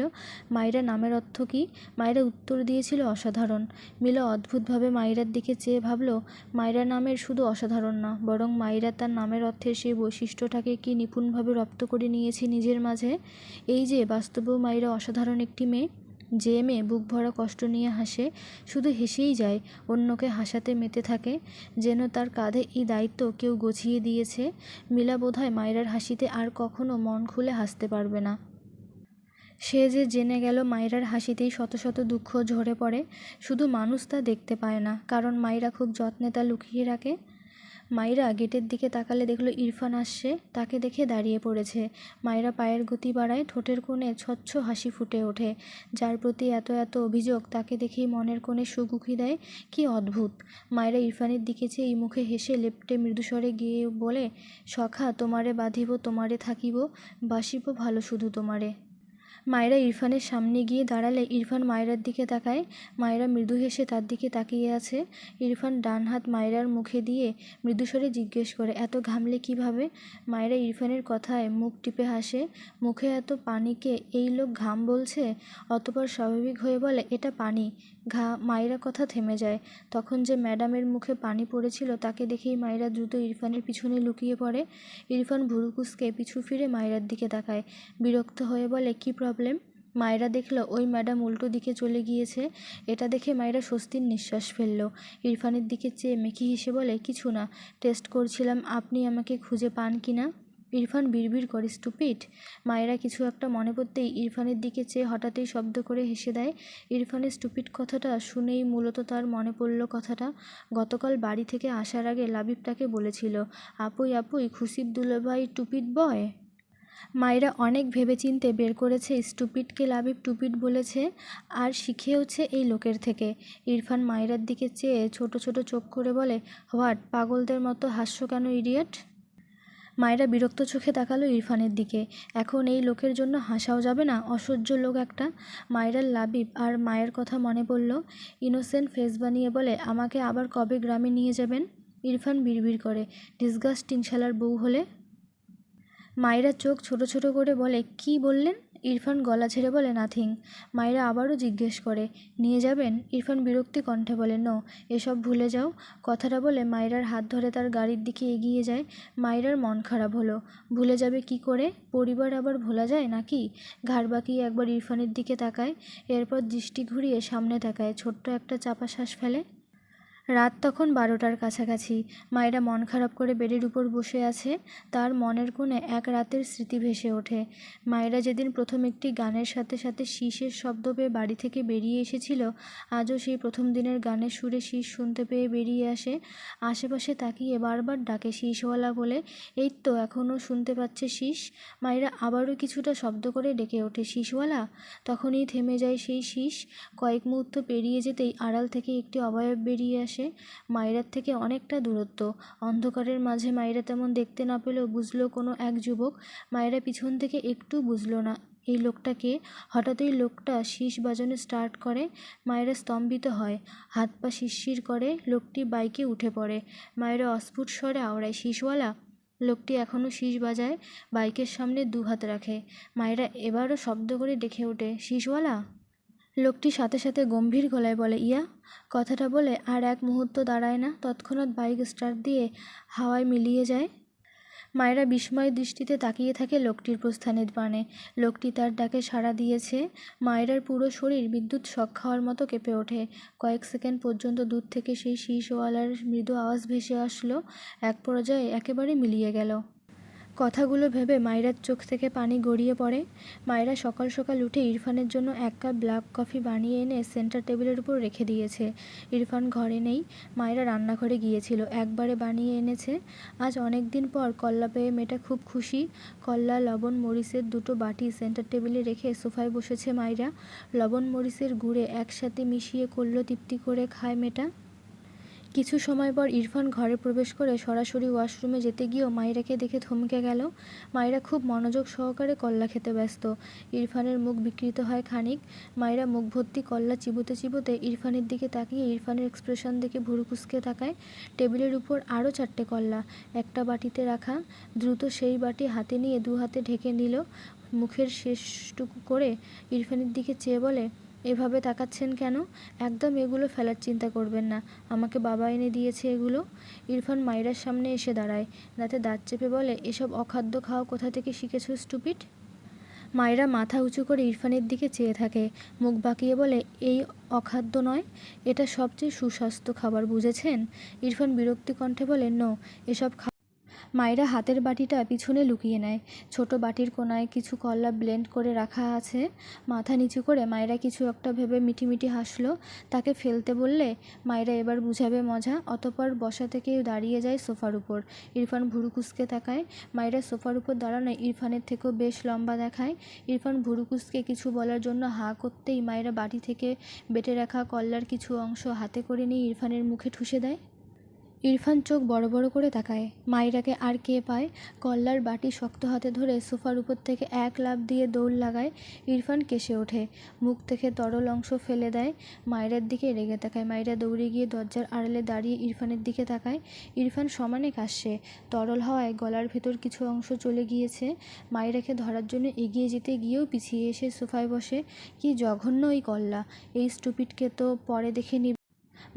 মাইরা নামের অর্থ কী? মাইরা উত্তর দিয়েছিল অসাধারণ। মিলা অদ্ভুতভাবে মাইরার দিকে চেয়ে ভাবল, মাইরা নামের শুধু অসাধারণ না, বরং মাইরা তার নামের অর্থের সেই বৈশিষ্ট্যটাকে কি নিপুণভাবে রপ্ত করে নিয়েছে নিজের মাঝে। এই যে বাস্তবেও মাইরা অসাধারণ একটি মেয়ে। যে মেয়ে বুক ভরা কষ্ট নিয়ে হাসে, শুধু হেসেই যায়, অন্যকে হাসাতে মেতে থাকে, যেন তার কাঁধে এই দায়িত্ব কেউ গছিয়ে দিয়েছে। মিলা বোধহয় মায়রার হাসিতে আর কখনো মন খুলে হাসতে পারবে না। সে যে জেনে গেল মায়রার হাসিতেই শত শত দুঃখ ঝরে পড়ে, শুধু মানুষ তা দেখতে পায় না, কারণ মায়রা খুব যত্নে তা লুকিয়ে রাখে। মাইরা গেটের দিকে তাকালে দেখলো ইরফান আসছে। তাকে দেখে দাঁড়িয়ে পড়েছে। মাইরা পায়ের গতি বাড়ায়, ঠোঁটের কোণে স্বচ্ছ হাসি ফুটে ওঠে। যার প্রতি এত এত অভিযোগ তাকে দেখেই মনের কোণে সুখ উকি দেয়। কি অদ্ভুত! মাইরা ইরফানের দিকে চেয়ে মুখে হেসে লেপ্টে মৃদুস্বরে গিয়ে বলে, সখা তোমারে বাঁধিব, তোমারে থাকিব, বাসিব ভালো শুধু তোমারে। মায়রা ইরফানের সামনে গিয়ে দাঁড়ালে ইরফান মায়রার দিকে তাকায়। মায়রা মৃদু হেসে তার দিকে তাকিয়ে আছে। ইরফান ডান হাত মায়রার মুখে দিয়ে মৃদুস্বরে জিজ্ঞেস করে, এত ঘামলে কিভাবে? মায়রা ইরফানের কথায় মুখ টিপে হাসে। মুখে এত পানিকে এই লোক ঘাম বলছে। অতঃপর স্বাভাবিক হয়ে বলে, এটা পানি। মায়রা কথা থেমে যায়। তখন যে ম্যাডামের মুখে পানি পড়েছিল তাকে দেখেই মায়রা দ্রুত ইরফানের পিছনে লুকিয়ে পড়ে। ইরফান ভুরু কুঁচকে পিছু ফিরে মায়রার দিকে তাকায়। বিরক্ত হয়ে বলে, কি প্রবলেম? মায়রা দেখল ওই ম্যাডাম উল্টো দিকে চলে গিয়েছে। এটা দেখে মায়রা স্বস্তির নিঃশ্বাস ফেলল। ইরফানের দিকে চেয়ে মেকি হেসে বলে, কিছু না, টেস্ট করছিলাম আপনি আমাকে খুঁজে পান কি না। ইরফান বিড়বিড় করে, স্টুপিড। মায়রা কিছু একটা মনে পড়তেই ইরফানের দিকে চেয়ে হঠাৎই শব্দ করে হেসে দেয়। ইরফানের স্টুপিড কথাটা শুনেই মূলত তার মনে পড়ল কথাটা গতকাল বাড়ি থেকে আসার আগে লাবিব তাকে বলেছিল, আপুই আপুই খুশিব দুলাভাই টুপিড বয়। মায়রা অনেক ভেবেচিন্তে বের করেছে স্টুপিডকে লাবিব টুপিড বলেছে, আর শিখেওছে এই লোকের থেকে। ইরফান মায়রার দিকে চেয়ে ছোট ছোট চোখ করে বলে, হোয়াট, পাগলদের মতো হাস্য কেন ইডিয়েট? মায়রা বিরক্ত চোখে তাকালো ইরফানের দিকে। এখন এই লোকের জন্য হাসাও যাবে না, অসহ্য লোক একটা। মায়রার লাবিব আর মায়ের কথা মনে পড়ল। ইনোসেন্ট ফেস বানিয়ে বলে, আমাকে আবার কবে গ্রামে নিয়ে যাবেন? ইরফান বিড়বিড় করে, ডিসগাস্টিং শালার বউ হলে। মায়রা চোখ ছোট ছোট করে বলে, কি বললেন? ইরফান গলা ছেড়ে বলে, নাথিং। মায়রা আবারও জিজ্ঞেস করে, নিয়ে যাবেন? ইরফান বিরক্তি কণ্ঠে বলে, নো, এসব ভুলে যাও। কথাটা বলে মায়রার হাত ধরে তার গাড়ির দিকে এগিয়ে যায়। মায়রার মন খারাপ হলো। ভুলে যাবে কি করে? পরিবার আবার ভোলা যায় নাকি? ঘাড় বাঁকিয়ে একবার ইরফানের দিকে তাকায়, এরপর দৃষ্টি ঘুরিয়ে সামনে তাকায়, ছোট্ট একটা চাপা শ্বাস ফেলে। রাত তখন 12টার কাছাকাছি। মায়রা মন খারাপ করে বেডের উপর বসে আছে। তার মনের কোণে এক রাতের স্মৃতি ভেসে ওঠে। মায়রা যেদিন প্রথম একটি গানের সাথে সাথে শীষের শব্দ পেয়ে বাড়ি থেকে বেরিয়ে এসেছিল, আজও সেই প্রথম দিনের গানের সুরে শীষ শুনতে পেয়ে বেরিয়ে আসে। আশেপাশে তাকিয়ে বারবার ডাকে শীষওয়ালা বলে, এই তো এখনও শুনতে পাচ্ছে শীষ। মায়রা আবারও কিছুটা শব্দ করে ডেকে ওঠে, শীষওয়ালা। তখনই থেমে যায় সেই শীষ। কয়েক মুহূর্ত পেরিয়ে যেতেই আড়াল থেকে একটি অবয়ব বেরিয়ে আসে। মায়রার থেকে অনেকটা দূরত্ব। অন্ধকারের মাঝে মায়রা তেমন দেখতে না পেলেও বুঝল কোনো এক যুবক। মায়রা পিছন থেকে একটু বুঝল না এই লোকটা কে। হঠাৎই লোকটা শীষ বাজানো স্টার্ট করে। মায়রা স্তম্ভিত হয়, হাত পা শিরশির করে। লোকটি বাইকে উঠে পড়ে। মায়রা অস্ফুট স্বরে আওড়ায়, শীষওয়ালা। লোকটি এখনও শীষ বাজায়, বাইকের সামনে দু হাত রাখে। মায়রা এবারও শব্দ করে ডেকে ওঠে, শীষওয়ালা। লোকটি সাথে সাথে গম্ভীর গলায় বলে, ইয়া। কথাটা বলে আর এক মুহূর্ত দাঁড়ায় না, তৎক্ষণাৎ বাইক স্টার্ট দিয়ে হাওয়ায় মিলিয়ে যায়। মায়রা বিস্ময় দৃষ্টিতে তাকিয়ে থাকে লোকটির প্রস্থানের পানে। লোকটি তার ডাকে সাড়া দিয়েছে। মায়রার পুরো শরীর বিদ্যুৎ শক খাওয়ার মতো কেঁপে ওঠে। কয়েক সেকেন্ড পর্যন্ত দূর থেকে সেই শীষওয়ালার মৃদু আওয়াজ ভেসে আসলো, এক পর্যায়ে একেবারে মিলিয়ে গেল। কথাগুলো ভেবে মায়রার চোখ থেকে পানি গড়িয়ে পড়ে। মায়রা সকাল সকাল উঠে ইরফানের জন্য এক কাপ ব্ল্যাক কফি বানিয়ে এনে সেন্টার টেবিলের উপর রেখে দিয়েছে। ইরফান ঘরে নেই। মায়রা রান্নাঘরে গিয়েছিল, একবারে বানিয়ে এনেছে। আজ অনেক দিন পর কল্লা পেয়ে মেয়েটা খুব খুশি। কল্লা, লবণ, মরিচের দুটো বাটি সেন্টার টেবিলে রেখে সোফায় বসেছে মায়রা। লবণ মরিচের গুঁড়ে একসাথে মিশিয়ে করল তৃপ্তি করে খায় মেয়েটা। কিছু সময় পর ইরফান ঘরে প্রবেশ করে সরাসরি ওয়াশরুমে যেতে গিয়েও মায়রাকে দেখে থমকে গেল। মায়রা খুব মনোযোগ সহকারে কল্লা খেতে ব্যস্ত। ইরফানের মুখ বিকৃত হয় খানিক। মায়রা মুখ ভর্তি কল্লা চিবোতে চিবোতে ইরফানের দিকে তাকিয়ে ইরফানের এক্সপ্রেশন দেখে ভুরু কুঁচকে তাকায়। টেবিলের উপর আরও 4টে কল্লা একটা বাটিতে রাখা। দ্রুত সেই বাটি হাতে নিয়ে দু হাতে ঢেকে নিল। মুখের শেষটুকু করে ইরফানের দিকে চেয়ে বলে, এভাবে তাকাচ্ছেন কেন? একদম এগুলো ফেলার চিন্তা করবেন না, আমাকে বাবা এনে দিয়েছে এগুলো। ইরফান মায়রার সামনে এসে দাঁড়ায়, দাঁতে দাঁত চেপে বলে, এসব অখাদ্য খাওয়া কোথা থেকে শিখেছ স্টুপিড? মায়রা মাথা উঁচু করে ইরফানের দিকে চেয়ে থাকে, মুখ বাঁকিয়ে বলে, এই অখাদ্য নয়, এটা সবচেয়ে সুস্বাস্থ্য খাবার, বুঝেছেন? ইরফান বিরক্তি কণ্ঠে বলে, নো, এসব মায়েরা হাতের বাটিটা পিছনে লুকিয়ে নেয়। ছোট বাটির কোণায় কিছু কলা ব্লেন্ড করে রাখা আছে। মাথা নিচু করে মায়েরা কিছু একটা ভেবে মিটিমিটি হাসলো। তাকে ফেলতে বললে মায়েরা এবার বুঝাবে মজা। অতঃপর বসা থেকে দাঁড়িয়ে যায় সোফার উপর। ইরফান ভুরু কুঁচকে তাকায়। মায়েরা সোফার উপর দাঁড়ানো ইরফানের থেকেও বেশ লম্বা দেখায়। ইরফান ভুরু কুঁচকে কিছু বলার জন্য হাঁ করতেই মায়েরা বাটি থেকে বেটে রাখা কল্লার কিছু অংশ হাতে করে নিয়ে ইরফানের মুখে ঠুসে দেয়। ইরফান চোখ বড় বড় করে তাকায়। মাইরাকে আর কে পায়। কল্লার বাটি শক্ত হাতে ধরে সোফার উপর থেকে এক লাফ দিয়ে দৌড় লাগায়। ইরফান কেসে ওঠে, মুখ থেকে তরল অংশ ফেলে দেয়। মায়েরার দিকে রেগে তাকায়। মায়েরা দৌড়ে গিয়ে দরজার আড়ালে দাঁড়িয়ে ইরফানের দিকে তাকায়। ইরফান সমানে কাশছে। তরল হওয়ায় গলার ভেতর কিছু অংশ চলে গিয়েছে। মায়েরাকে ধরার জন্য এগিয়ে যেতে গিয়েও পিছিয়ে এসে সোফায় বসে। কি জঘন্য ওই কল্লা! এই স্টুপিডকে তো পরে দেখে নিবে।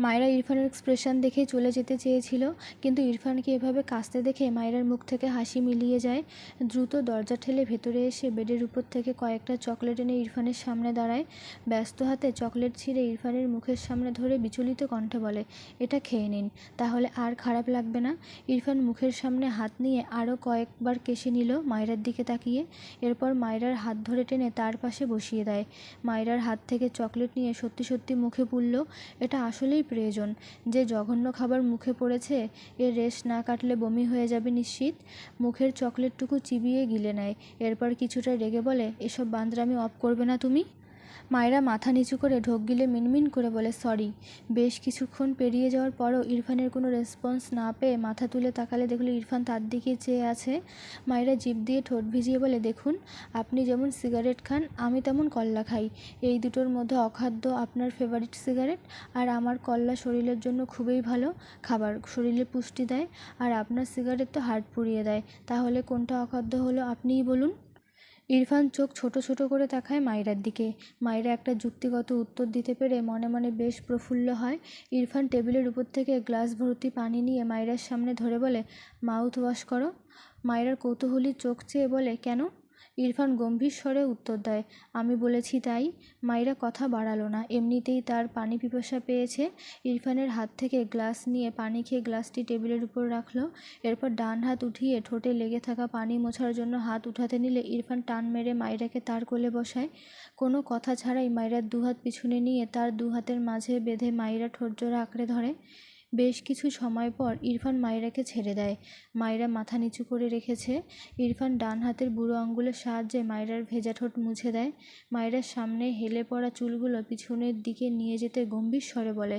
মায়েরা ইরফানের এক্সপ্রেশন দেখেই চলে যেতে চেয়েছিল, কিন্তু ইরফানকে এভাবে কাঁদতে দেখে মায়েরার মুখ থেকে হাসি মিলিয়ে যায়। দ্রুত দরজা ঠেলে ভেতরে এসে বেডের উপর থেকে কয়েকটা চকলেট এনে ইরফানের সামনে দাঁড়ায়। ব্যস্ত হাতে চকলেট ছিঁড়ে ইরফানের মুখের সামনে ধরে বিচলিত কণ্ঠে বলে, এটা খেয়ে নিন, তাহলে আর খারাপ লাগবে না। ইরফান মুখের সামনে হাত নিয়ে আরও কয়েকবার কেশে নিল মায়েরার দিকে তাকিয়ে। এরপর মায়েরার হাত ধরে টেনে তার পাশে বসিয়ে দেয়। মায়েরার হাত থেকে চকলেট নিয়ে সত্যি সত্যি মুখে পুরল। এটা আসলেই প্রয়োজন। যে জঘন্য খাবার মুখে পড়েছে, এর রেশ না কাটলে বমি হয়ে যাবে নিশ্চিত। মুখের চকলেটটুকু চিবিয়ে গিলে নেয়। এরপর কিছুটা রেগে বলে, এসব বান্দরামি অফ করবে না তুমি? মায়েরা মাথা নিচু করে ঢোক গিলে মিনমিন করে বলে, সরি। বেশ কিছুক্ষণ পেরিয়ে যাওয়ার পরও ইরফানের কোনো রেসপন্স না পেয়ে মাথা তুলে তাকালে দেখলো ইরফান তার দিকে চেয়ে আছে। মায়েরা জিভ দিয়ে ঠোঁট ভিজিয়ে বলে, দেখুন, আপনি যেমন সিগারেট খান আমি তেমন কল্লা খাই। এই দুটোর মধ্যে অখাদ্য আপনার ফেভারিট সিগারেট, আর আমার কল্লা শরীরের জন্য খুবই ভালো খাবার, শরীরে পুষ্টি দেয়। আর আপনার সিগারেট তো হার্ট পুড়িয়ে দেয়। তাহলে কোনটা অখাদ্য হলো আপনিই বলুন। ইরফান চোখ ছোট ছোট করে তাকায় মায়রার দিকে। মায়রা একটা যুক্তিগত উত্তর দিতে পেরে মনে মনে বেশ প্রফুল্ল হয়। ইরফান টেবিলের উপর থেকে গ্লাস ভর্তি পানি নিয়ে মায়রার সামনে ধরে বলে, মাউথ ওয়াশ করো। মায়রার কৌতূহলী চোখ চেয়ে বলে, কেন? ইরফান গম্ভীর স্বরে উত্তর দেয়, আমি বলেছি তাই। মায়রা কথা বাড়ালো না, এমনিতেই তার পানি পিপাসা পেয়েছে। ইরফানের হাত থেকে গ্লাস নিয়ে পানি খেয়ে গ্লাসটি টেবিলের উপর রাখলো। এরপর ডান হাত উঠিয়ে ঠোঁটে লেগে থাকা পানি মোছার জন্য হাত উঠাতে নিলে ইরফান টান মেরে মায়রাকে তার কোলে বসায়। কোনো কথা ছাড়াই মায়রার দুহাত পিছনে নিয়ে তার দুহাতের মাঝে বেঁধে মায়রা ঠোঁটজোড়া আঁকড়ে ধরে। বেশ কিছু সময় পর ইরফান মায়রাকে ছেড়ে দেয়। মায়রা মাথা নিচু করে রেখেছে। ইরফান ডান হাতের বুড়ো আঙুলের সাহায্যে মায়রার ভেজা ঠোঁট মুছে দেয়। মায়রার সামনে হেলে পড়া চুলগুলো পিছনের দিকে নিয়ে যেতে গম্ভীর স্বরে বলে,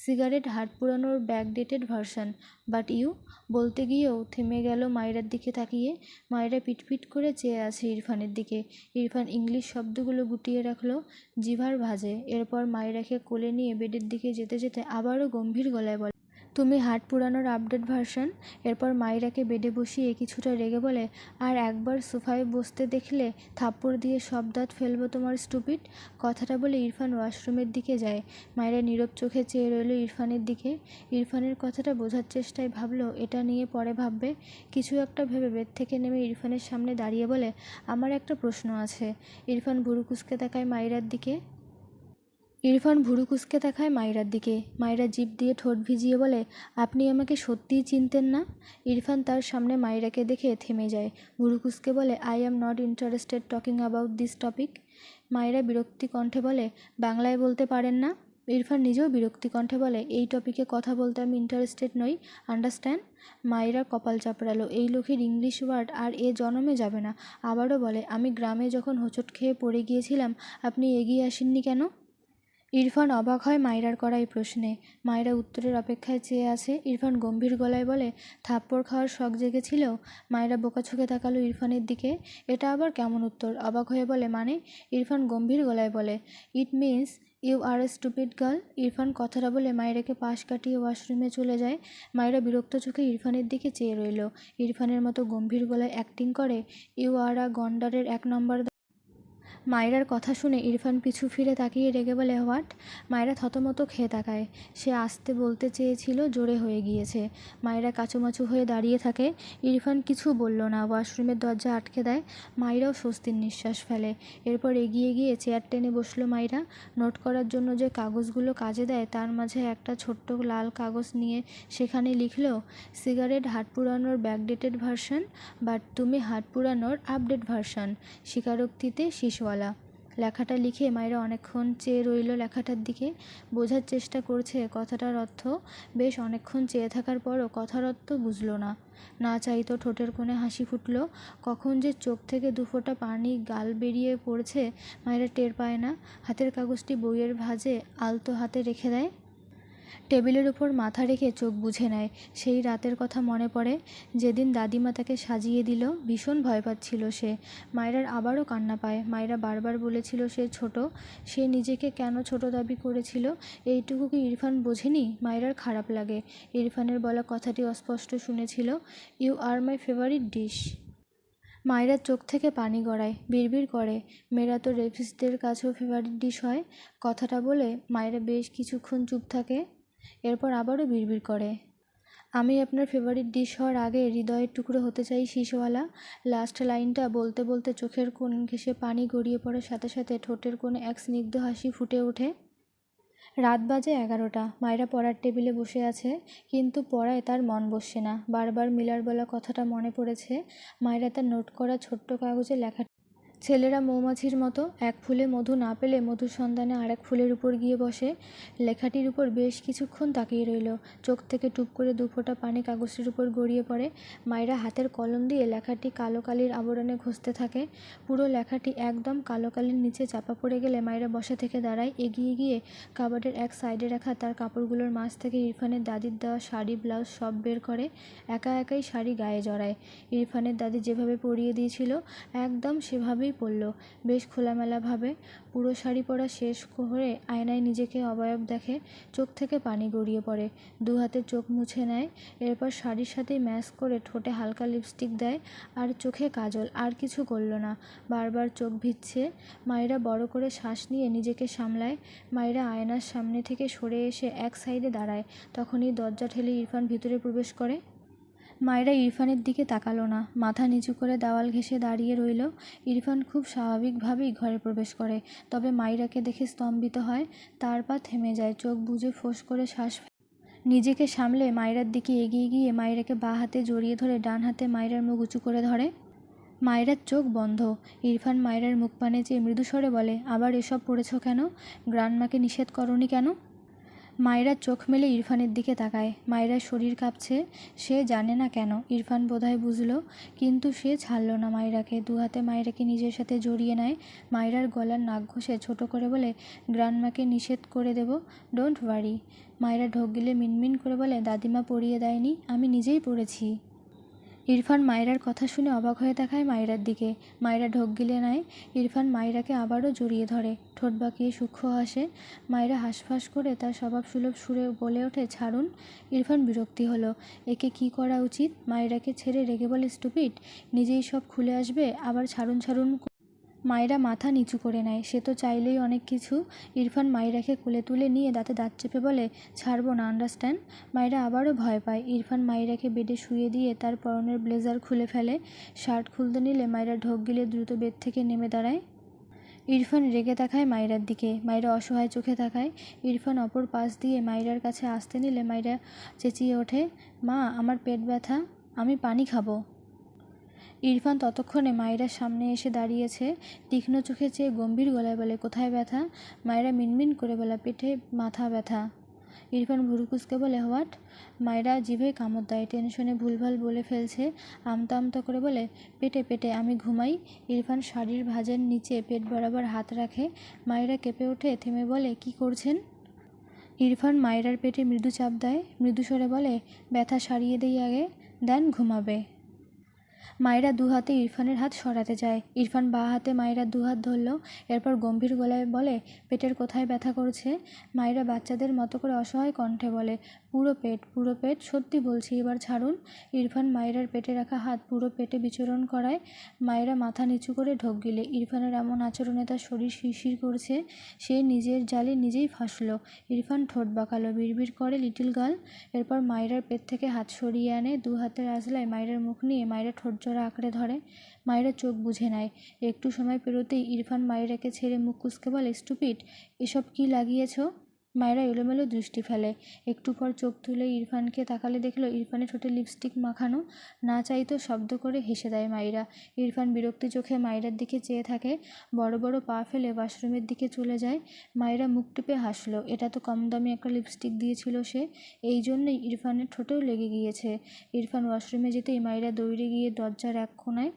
সিগারেট হাত পুরানোর ব্যাকডেটেড ভার্সন, বাট ইউ। বলতে গিয়েও থেমে গেল মায়রার দিকে তাকিয়ে। মায়রা পিটপিট করে চেয়ে আছে ইরফানের দিকে। ইরফান ইংলিশ শব্দগুলো গুটিয়ে রাখলো জিভার ভাঁজে। এরপর মায়রাকে কোলে নিয়ে বেডের দিকে যেতে যেতে আবারও গম্ভীর গলায় বলে, তুমি হাট পুরানোর আপডেট ভার্সন। এরপর মায়রাকে বেডে বসিয়ে কিছুটা রেগে বলে, আর একবার সোফায় বসতে দেখলে থাপ্পড় দিয়ে সব দাঁত ফেলবো তোমার স্টুপিড। কথাটা বলে ইরফান ওয়াশরুমের দিকে যায়। মায়রা নীরব চোখে চেয়ে রইল ইরফানের দিকে। ইরফানের কথাটা বোঝার চেষ্টায় ভাবলো এটা নিয়ে পরে ভাববে। কিছু একটা ভেবে বেড থেকে নেমে ইরফানের সামনে দাঁড়িয়ে বলে, আমার একটা প্রশ্ন আছে। ইরফান ভুরু কুঁচকে তাকায় মায়রার দিকে। মায়রার দিকে। মায়রা জিভ দিয়ে ঠোঁট ভিজিয়ে বলে, আপনি আমাকে সত্যিই চিনতেন না? ইরফান তার সামনে মায়রাকে দেখে থেমে যায়। ভুরু কুঁচকে বলে, I am not interested talking about this topic. Maira বিরক্তি কণ্ঠে বলে, বাংলায় বলতে পারেন না? ইরফান নিজেও বিরক্তি কণ্ঠে বলে, এই টপিকে কথা বলতে আমি ইন্টারেস্টেড নই, আন্ডারস্ট্যান্ড? মায়রা কপাল চাপড়ালো, এই লোকের ইংলিশ ওয়ার্ড আর এ জনমে যাবে না। আবারও বলে, আমি গ্রামে যখন হোঁচট খেয়ে পড়ে গিয়েছিলাম আপনি এগিয়ে আসেননি কেন? ইরফান অবাক হয় মায়রার করা এই প্রশ্নে। মায়রা উত্তরের অপেক্ষায় চেয়ে আছে। ইরফান গম্ভীর গলায় বলে, থাপ্পড় খাওয়ার শখ জেগেছিল? মায়রা বোকাচোখে তাকালো ইরফানের দিকে। এটা আবার কেমন উত্তর? অবাক হয়ে বলে, মানে? ইরফান গম্ভীর গলায় বলে, it means you are a stupid girl. Irfan কথাটা বলে মায়রাকে পাশ কাটিয়ে ওয়াশরুমে চলে যায়। মায়রা বিরক্ত চোখে ইরফানের দিকে চেয়ে রইল। ইরফানের মতো গম্ভীর গলায় অ্যাক্টিং করে, ইউ আর আ গন্ডারের 1 নম্বর। মায়রার কথা শুনে ইরফান পিছু ফিরে তাকিয়ে রেগে বলে, হোয়াট? মায়রা থতমত খেয়ে তাকায়। সে আস্তে বলতে চেয়েছিল, জোরে হয়ে গিয়েছে। মায়রা কাচুমাচু হয়ে দাঁড়িয়ে থাকে। ইরফান কিছু বলল না, ওয়াশরুমের দরজা আটকে দেয়। মায়রাও স্বস্তির নিঃশ্বাস ফেলে। এরপর এগিয়ে গিয়ে চেয়ার টেনে বসলো মায়রা। নোট করার জন্য যে কাগজগুলো কাজে দেয় তার মাঝে একটা ছোট্ট লাল কাগজ নিয়ে সেখানে লিখল, সিগারেট হাত পুরানোর ব্যাকডেটেড ভার্সন, বাট তুমি হাত পুরানোর আপডেট ভার্সন, স্বীকারোক্তিতে শীষওয়ালা। লেখাটা লিখে মায়রা অনেকক্ষণ চেয়ে রইল লেখাটার দিকে। বোঝার চেষ্টা করছে কথাটার অর্থ। বেশ অনেকক্ষণ চেয়ে থাকার পরও কথার অর্থ বুঝল না। না চাইতো ঠোঁটের কোণে হাসি ফুটল। কখন যে চোখ থেকে দুফোঁটা পানি গাল বেরিয়ে পড়ছে মায়রা টের পায় না। হাতের কাগজটি বইয়ের ভাঁজে আলতো হাতে রেখে দেয়। টেবিলের উপর মাথা রেখে চোখ বুজে নেয়। সেই রাতের কথা মনে পড়ে, যেদিন দাদিমা তাকে সাজিয়ে দিল। ভীষণ ভয় পাচ্ছিল সে। মায়রার আবারও কান্না পায়। মায়রা বারবার বলেছিল সে ছোট। সে নিজেকে কেন ছোট দাবি করেছিল, এইটুকু কি ইরফান বোঝেনি? মায়রার খারাপ লাগে। ইরফানের বলা কথাটি অস্পষ্ট শুনেছিল, you are my favourite dish. মায়রার চোখ থেকে পানি গড়ায়, বিড়বিড় করে, মেয়েরা তো রেপিস্টদের কাছেও ফেভারিট ডিশ হয়। কথাটা বলে মায়রা বেশ কিছুক্ষণ চুপ থাকে। এরপর আবারও বিড়বিড় করে, আমি আপনার ফেভারিট ডিশ হওয়ার আগে হৃদয়ের টুকরো হতে চাই শীষওয়ালা। লাস্ট লাইনটা বলতে বলতে চোখের কোণ ঘেঁষে পানি গড়িয়ে পড়ার সাথে সাথে ঠোঁটের কোণে এক স্নিগ্ধ হাসি ফুটে ওঠে। রাত বাজে 11টা। মায়রা পড়ার টেবিলে বসে আছে, কিন্তু পড়ায় তার মন বসছে না। বারবার মিলার বলা কথাটা মনে পড়েছে। মায়রা তার নোট করা ছোট্ট কাগজে লেখা, ছেলেরা মৌমাছির মতো এক ফুলে মধু না পেলে মধুর সন্ধানে আরেক ফুলের উপর গিয়ে বসে। লেখাটির উপর বেশ কিছুক্ষণ তাকিয়ে রইল। চোখ থেকে টুপ করে দুফোঁটা পানি কাগজটির উপর গড়িয়ে পড়ে। মায়রা হাতের কলম দিয়ে লেখাটি কালো কালির আবরণে ঘষতে থাকে। পুরো লেখাটি একদম কালো কালির নিচে চাপা পড়ে গেলে মায়রা বসা থেকে দাঁড়ায়। এগিয়ে গিয়ে কাবার্ডের এক সাইডে রাখা তার কাপড়গুলোর মাঝ থেকে ইরফানের দাদির দেওয়া শাড়ি ব্লাউজ সব বের করে একা একাই শাড়ি গায়ে জড়ায়। ইরফানের দাদি যেভাবে পরিয়ে দিয়েছিল একদম সেভাবেই পরল, বেশ খোলামেলাভাবে। পুরো শাড়ি পরা শেষ করে আয়নায় নিজেকে অবয়ব দেখে। চোখ থেকে পানি গড়িয়ে পড়ে। দু হাতে চোখ মুছে নেয়। এরপর শাড়ির সাথেই ম্যাচ করে ঠোঁটে হালকা লিপস্টিক দেয় আর চোখে কাজল। আর কিছু করল না। বারবার চোখ ভিজছে। মায়রা বড় করে শ্বাস নিয়ে নিজেকে সামলায়। মায়রা আয়নার সামনে থেকে সরে এসে এক সাইডে দাঁড়ায়। তখনই দরজা ঠেলে ইরফান ভিতরে প্রবেশ করে। মায়রা ইরফানের দিকে তাকালো না, মাথা নিচু করে দেওয়াল ঘেঁষে দাঁড়িয়ে রইল। ইরফান খুব স্বাভাবিকভাবেই ঘরে প্রবেশ করে, তবে মায়রাকে দেখে স্তম্ভিত হয়। তার পা থেমে যায়, চোখ বুজে ফোঁস করে শ্বাস নিজেকে সামলে মায়রার দিকে এগিয়ে গিয়ে মায়রাকে বাঁ হাতে জড়িয়ে ধরে ডান হাতে মায়রার মুখ উঁচু করে ধরে। মায়রার চোখ বন্ধ। ইরফান মায়রার মুখ পানে চেয়ে মৃদু স্বরে বলে, আবার এসব পড়েছ কেন? গ্রান্ডমাকে নিষেধ করনি কেন? মায়রা চোখ মেলে ইরফানের দিকে তাকায়। মায়রার শরীর কাঁপছে। সে জানে না কেন। ইরফান বোধহয় বুঝল, কিন্তু সে ছাড়ল না মায়রাকে। দু হাতে মায়রাকে নিজের সাথে জড়িয়ে নেয়। মায়রার গলার নাক ঘষে ছোট করে বলে, গ্রান্ডমাকে নিষেধ করে দেব, ডোন্ট ওয়ারি। মায়রা ঢোক গিলে মিনমিন করে বলে, দাদিমা পরিয়ে দেয়নি, আমি নিজেই পড়েছি। ইরফান মায়রার কথা শুনে অবাক হয়ে তাকায় মায়রার দিকে। মায়রা ঢোক গিলে নেয়। ইরফান মায়রাকে আবারও জড়িয়ে ধরে, ঠোঁট বাঁকিয়ে সূক্ষ্ম হাসে। মায়রা হাঁসফাঁস করে তার স্বভাবসুলভ সুরে বলে ওঠে, ছাড়ুন। ইরফান বিরক্তি হলো। একে কি করা উচিত? মায়রাকে ছেড়ে রেগে বলে, স্টুপিড, নিজেই সব খুলে আসবে, আবার ছাড়ুন ছাড়ুন। মায়রা মাথা নিচু করে নেয়। সে তো চাইলেই অনেক কিছু। ইরফান মায়রাকে কোলে তুলে নিয়ে দাঁতে দাঁত চেপে বলে, ছাড়বো না, আন্ডারস্ট্যান্ড? মায়রা আবারও ভয় পায়। ইরফান মায়রাকে বেডে শুয়ে দিয়ে তার পরনের ব্লেজার খুলে ফেলে। শার্ট খুলতে নিলে মায়রা ঢোক গিলে দ্রুত বেড থেকে নেমে দাঁড়ায়। ইরফান রেগে তাকায় মায়রার দিকে। মায়রা অসহায় চোখে তাকায়। ইরফান অপর পাশ দিয়ে মায়রার কাছে আসতে নিলে মায়রা চেঁচিয়ে ওঠে, মা, আমার পেট ব্যথা, আমি পানি খাবো। ইরফান ততক্ষণে মায়রার সামনে এসে দাঁড়িয়েছে। তীক্ষ্ণ চোখে চেয়ে গম্ভীর গলায় বলে, কোথায় ব্যথা? মায়রা মিনমিন করে বলে, পেটে, মাথা ব্যথা। ইরফান ভুরু কুঁচকে বলে, হোয়াট? মায়রা জিভে কামড় দেয়, টেনশনে ভুলভাল বলে ফেলছে। আমতা আমতা করে বলে, পেটে পেটে, আমি ঘুমাই। ইরফান শাড়ির ভাঁজের নিচে পেট বরাবর হাত রাখে। মায়রা কেঁপে ওঠে, থেমে বলে, কি করছেন? ইরফান মায়রার পেটে মৃদু চাপ দেয়, মৃদু স্বরে বলে, ব্যথা সারিয়ে দেই আগে, দেন ঘুমাবে। মায়েরা দু হাতে ইরফানের হাত সরাতে যায়। ইরফান বাঁ হাতে মায়েরা দু হাত ধরল। এরপর গম্ভীর গলায় বলে, পেটের কোথায় ব্যথা করছে? মায়েরা বাচ্চাদের মতো করে অসহায় কণ্ঠে বলে, পুরো পেট, পুরো পেট, সত্যি বলছি, এবার ছাড়ুন। ইরফান মায়েরার পেটে রাখা হাত পুরো পেটে বিচরণ করায়। মায়েরা মাথা নিচু করে ঢোক গিলে। ইরফানের এমন আচরণে তার শরীর শিরশির করছে। সে নিজের জালে নিজেই ফাঁসল। ইরফান ঠোঁট বাঁকালো, বিড়বিড় করে, লিটিল গার্ল। এরপর মায়েরার পেট থেকে হাত সরিয়ে আনে। দু হাতের আঁচলায় মায়েরার মুখ নিয়ে মায়েরা ঠোঁটজোড়া আঁকড়ে ধরে। মায়েরা চোখ বুজে নেয়। একটু সময় পেরোতেই ইরফান মায়েরাকে ছেড়ে মুখ কুঁচকে বলে, স্টুপিড, এসব কি লাগিয়েছ? মায়েরা এলোমেলো দৃষ্টি ফেলে। একটু পর চোখ তুলে ইরফানকে তাকালে দেখলো ইরফানের ঠোঁটে লিপস্টিক মাখানো। না চাইতেও শব্দ করে হেসে দেয় মায়েরা। ইরফান বিরক্তি চোখে মায়েরার দিকে চেয়ে থাকে। বড় বড় পা ফেলে ওয়াশরুমের দিকে চলে যায়। মায়েরা মুখ টিপে হাসলো। এটা তো কম দামি একটা লিপস্টিক দিয়েছিল সে, এই জন্যই ইরফানের ঠোঁটেও লেগে গিয়েছে। ইরফান ওয়াশরুমে যেতেই মায়েরা দৌড়ে গিয়ে দরজার এক কোণায়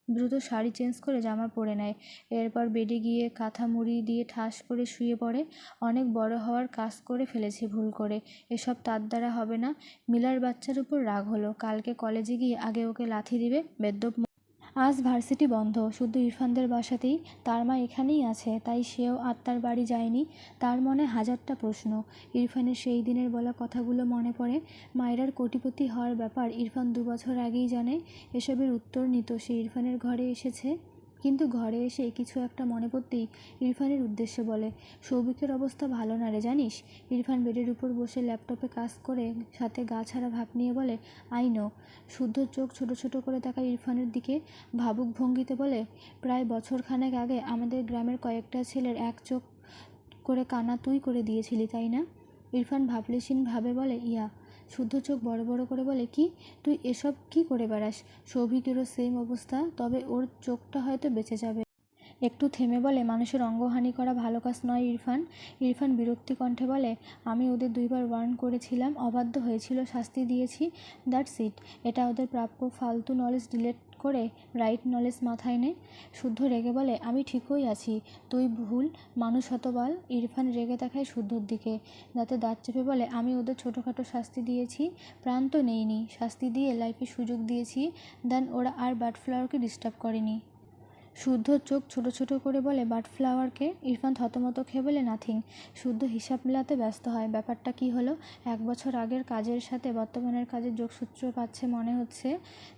দ্রুত শাড়ি চেঞ্জ করে জামা পরে নেয়। এরপর বেডে গিয়ে কাঁথা মুড়ি দিয়ে ঠাস করে শুয়ে পড়ে। অনেক বড় হওয়ার কাজ করে ফেলেছে ভুল করে, এসব তার দ্বারা হবে না। মিলার বাচ্চার উপর রাগ হলো। কালকে কলেজে গিয়ে আগে ওকে লাথি দিবে বেদ্যপ। আজ ভার্সিটি বন্ধ, শুধু ইরফানদের বাসাতেই। তার মা এখানেই আছে, তাই সেও আত্মার বাড়ি যায়নি। তার মনে হাজারটা প্রশ্ন। ইরফানের সেই দিনের বলা কথাগুলো মনে পড়ে। মায়েরার কোটিপতি হওয়ার ব্যাপার ইরফান 2 বছর আগেই জানে। এসবের উত্তর নিত সে ইরফানের ঘরে এসেছে। কিন্তু ঘরে এসে কিছু একটা মনে পড়তেই ইরফানের উদ্দেশ্যে বলে, সৌভিকের অবস্থা ভালো না রে, জানিস? ইরফান বেডের উপর বসে ল্যাপটপে কাজ করে সাথে গা ছাড়া ভাব নিয়ে বলে, আই নো। শুদ্ধ চোখ ছোট ছোট করে তাকায় ইরফানের দিকে। ভাবুক ভঙ্গিতে বলে, প্রায় বছরখানেক আগে আমাদের গ্রামের কয়েকটা ছেলের এক চোখ করে কানা তুই করে দিয়েছিলি, তাই না? ইরফান ভাবলেশীন ভাবে বলে, ইয়া। শুদ্ধ চোখ বড় বড় করে বলে, কি? তুই এসব কি করে বেড়াস? সৌভিকেরও সেম অবস্থা, তবে ওর চোখটা হয়তো বেঁচে যাবে। একটু থেমে বলে, মানুষের অঙ্গহানি করা ভালো কাজ নয় ইরফান। ইরফান বিরক্তি কণ্ঠে বলে, আমি ওদের 2 বার ওয়ার্ন করেছিলাম, অবাধ্য হয়েছিল, শাস্তি দিয়েছি, দ্যাটস ইট। এটা ওদের প্রাপ্য। ফালতু নলেজ ডিলেট করে রাইট নলেজ মাথায় নে। শুদ্ধ রেগে বলে, আমি ঠিকই আছি, তুই ভুল মানুষ হতবাল। ইরফান রেগে তাকায় শুদ্ধর দিকে, দাঁতে দাঁত চেপে বলে, আমি ওদের ছোটোখাটো শাস্তি দিয়েছি, প্রাণ তো নেইনি, শাস্তি দিয়ে লাইফে সুযোগ দিয়েছি, দেন ওরা আর বাটফ্লাওয়ারকে ডিস্টার্ব করেনি। শুদ্ধ চোখ ছোট ছোট করে বলে, বাটফ্লাওয়ারকে? ইরফান থতমত খেয়ে বলে, নাথিং। শুদ্ধ হিসাব মেলাতে ব্যস্ত হয়, ব্যাপারটা কি হলো? 1 বছর আগের কাজের সাথে বর্তমানের কাজের যোগসূত্র পাচ্ছে মনে হচ্ছে।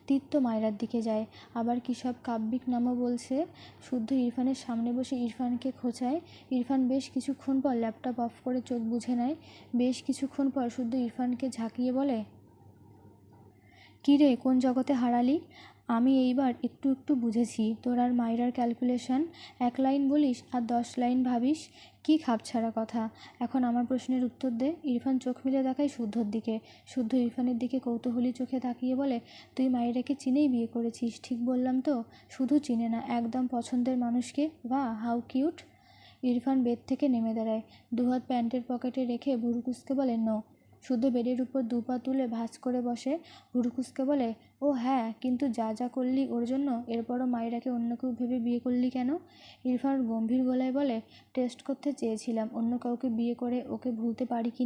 তীর তো মায়রার দিকে যায়, আবার কী সব কাব্যিক নামও বলছে। শুদ্ধ ইরফানের সামনে বসে ইরফানকে খোঁচায়। ইরফান বেশ কিছুক্ষণ পর ল্যাপটপ অফ করে চোখ বুজে নেয়। বেশ কিছুক্ষণ পর শুদ্ধ ইরফানকে ঝাঁকিয়ে বলে, কী রে, কোন জগতে হারালি? আমি এইবার একটু একটু বুঝেছি তোর আর মায়রার ক্যালকুলেশন। 1 লাইন বলিস আর 10 লাইন ভাবিস, কী খাপছাড়া কথা। এখন আমার প্রশ্নের উত্তর দে। ইরফান চোখ মেলে তাকায় শুদ্ধর দিকে। শুদ্ধ ইরফানের দিকে কৌতূহলী চোখে তাকিয়ে বলে, তুই মায়রাকে চিনেই বিয়ে করেছিস, ঠিক বললাম তো? শুধু চিনে না, একদম পছন্দের মানুষকে। বাহ, হাউ কিউট। ইরফান বেড থেকে নেমে দাঁড়ায়, 2 হাত প্যান্টের পকেটে রেখে ভুরু কুঁচকে বলে, নো। শুদ্ধ বেডের উপর 2 পা তুলে ভাঁজ করে বসে, ভুরু কুঁচকে বলে, ও হ্যাঁ, কিন্তু যা যা করলি ওর জন্য, এরপরও মায়রাকে অন্য কেউ ভেবে বিয়ে করলি কেন? ইরফান গম্ভীর গলায় বলে, টেস্ট করতে চেয়েছিলাম অন্য কাউকে বিয়ে করে ওকে ভুলতে পারি কি।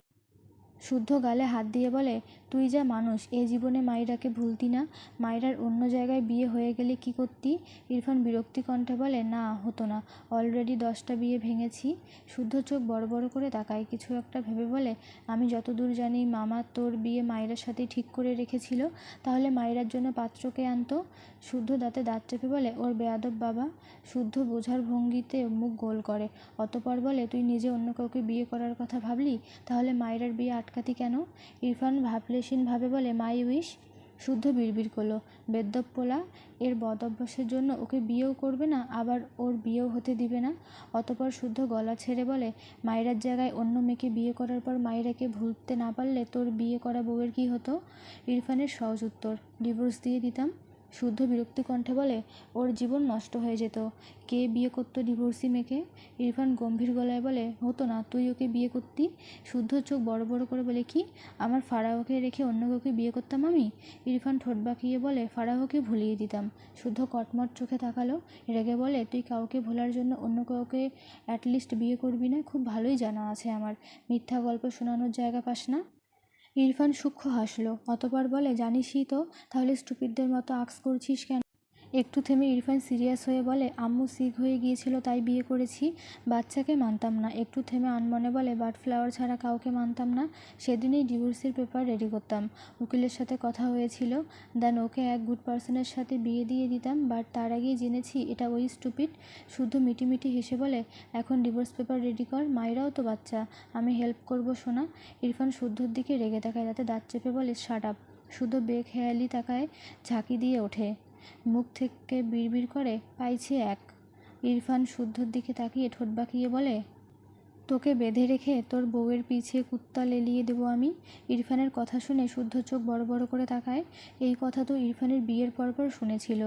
শুদ্ধ গালে হাত দিয়ে বলে, তুই যা মানুষ, এ জীবনে মায়রাকে ভুলতি না, মায়রার অন্য জায়গায় বিয়ে হয়ে গেলে কি করতি? ইরফান বিরক্তি কণ্ঠে বলে, না, হতো না, অলরেডি 10টা বিয়ে ভেঙেছি। শুদ্ধ চোখ বড় বড় করে তাকায়, কিছু একটা ভেবে বলে, আমি যতদূর জানি মামা তোর বিয়ে মায়রার সাথেই ঠিক করে রেখেছিল, তাহলে মায়রার জন্য পাত্রকে আনতো। শুদ্ধ দাঁতে দাঁত চেপে বলে, ওর বেয়াদব বাবা। শুদ্ধ বোঝার ভঙ্গিতে মুখ গোল করে, অতঃপর বলে, তুই নিজে অন্য কাউকে বিয়ে করার কথা ভাবলি, তাহলে মায়রার বিয়ে আটকাতি কেন? ইরফান ভাবলেশীনভাবে বলে, মাই উইশ। শুদ্ধ বিড়বিড় করলো, বেদ্যপ পোলা, এর বদ অভ্যাসের জন্য ওকে বিয়েও করবে না, আবার ওর বিয়েও হতে দিবে না। অতঃপর শুদ্ধ গলা ছেড়ে বলে, মায়রার জায়গায় অন্য মেয়েকে বিয়ে করার পর মায়রাকে ভুলতে না পারলে তোর বিয়ে করা বউয়ের কী হতো? ইরফানের সহজ উত্তর, ডিভোর্স দিয়ে দিতাম। শুদ্ধ বিরক্তি কণ্ঠে বলে, ওর জীবন নষ্ট হয়ে যেত। কে বিয়ে করতো ডিভোর্সি মেয়েকে? ইরফান গম্ভীর গলায় বলে, হতো না, তুই ওকে বিয়ে করতি। শুদ্ধ চোখ বড় বড় করে বলে, কি? আমার ফারাহকে রেখে অন্য কাউকে বিয়ে করতাম আমি? ইরফান ঠোঁট বাঁকিয়ে বলে, ফারাহকে ভুলিয়ে দিতাম। শুদ্ধ কটমট চোখে তাকালো, রেগে বলে, তুই কাউকে ভোলার জন্য অন্য কাউকে অ্যাটলিস্ট বিয়ে করবি না? খুব ভালোই জানা আছে আমার, মিথ্যা গল্প শোনানোর জায়গা পাস না। ইরফান সূক্ষ্ম হাসল, অতঃপর বলে, জানিসই তো, তাহলে স্টুপিডদের মতো আক্স করছিস কেন? একটু থেমে ইরফান সিরিয়াস হয়ে বলে, আম্মু সিক হয়ে গিয়েছিল তাই বিয়ে করেছি, বাচ্চাকে মানতাম না। একটু থেমে আনমনে বলে, বাট ফ্লাওয়ার ছাড়া কাউকে মানতাম না। সেদিনই ডিভোর্সের পেপার রেডি করতাম, উকিলের সাথে কথা হয়েছিল, দেন ওকে এক গুড পার্সনের সাথে বিয়ে দিয়ে দিতাম। বাট তার আগেই জেনেছি এটা ওই স্টুপিড। শুদ্ধ মিটিমিটি হেসে বলে, এখন ডিভোর্স পেপার রেডি কর, মায়েরাও তো বাচ্চা, আমি হেল্প করবো সোনা। ইরফান শুদ্ধর দিকে রেগে তাকায়, তাতে দাঁত চেপে বলে, শাট আপ। শুদ্ধ বেখেয়ালি তাকায়, ঝাঁকি দিয়ে ওঠে, মুখ থেকে বিড়বিড় করে, পাইছি এক। ইরফান শুদ্ধর দিকে তাকিয়ে ঠোঁট বাঁকিয়ে বলে, তোকে বেঁধে রেখে তোর বউয়ের পিছে কুত্তা লেলিয়ে দেবো আমি। ইরফানের কথা শুনে শুদ্ধ চোখ বড় বড় করে তাকায়। এই কথা তো ইরফানের বিয়ের পর শুনেছিল।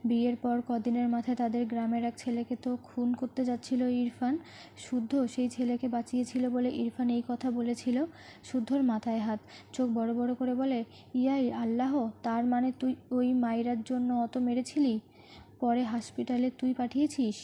বিয়ের পর কদিনের মাথায় তাদের গ্রামের এক ছেলেকে তো খুন করতে যাচ্ছিল ইরফান। শুদ্ধ সেই ছেলেকে বাঁচিয়েছিল বলে ইরফান এই কথা বলেছিল। শুদ্ধর মাথায় হাত, চোখ বড় বড় করে বলে, ইয়াই আল্লাহ, তার মানে তুই ওই মাইরার জন্য অত মেরেছিলি, পরে হসপিটালে তুই পাঠিয়েছিস?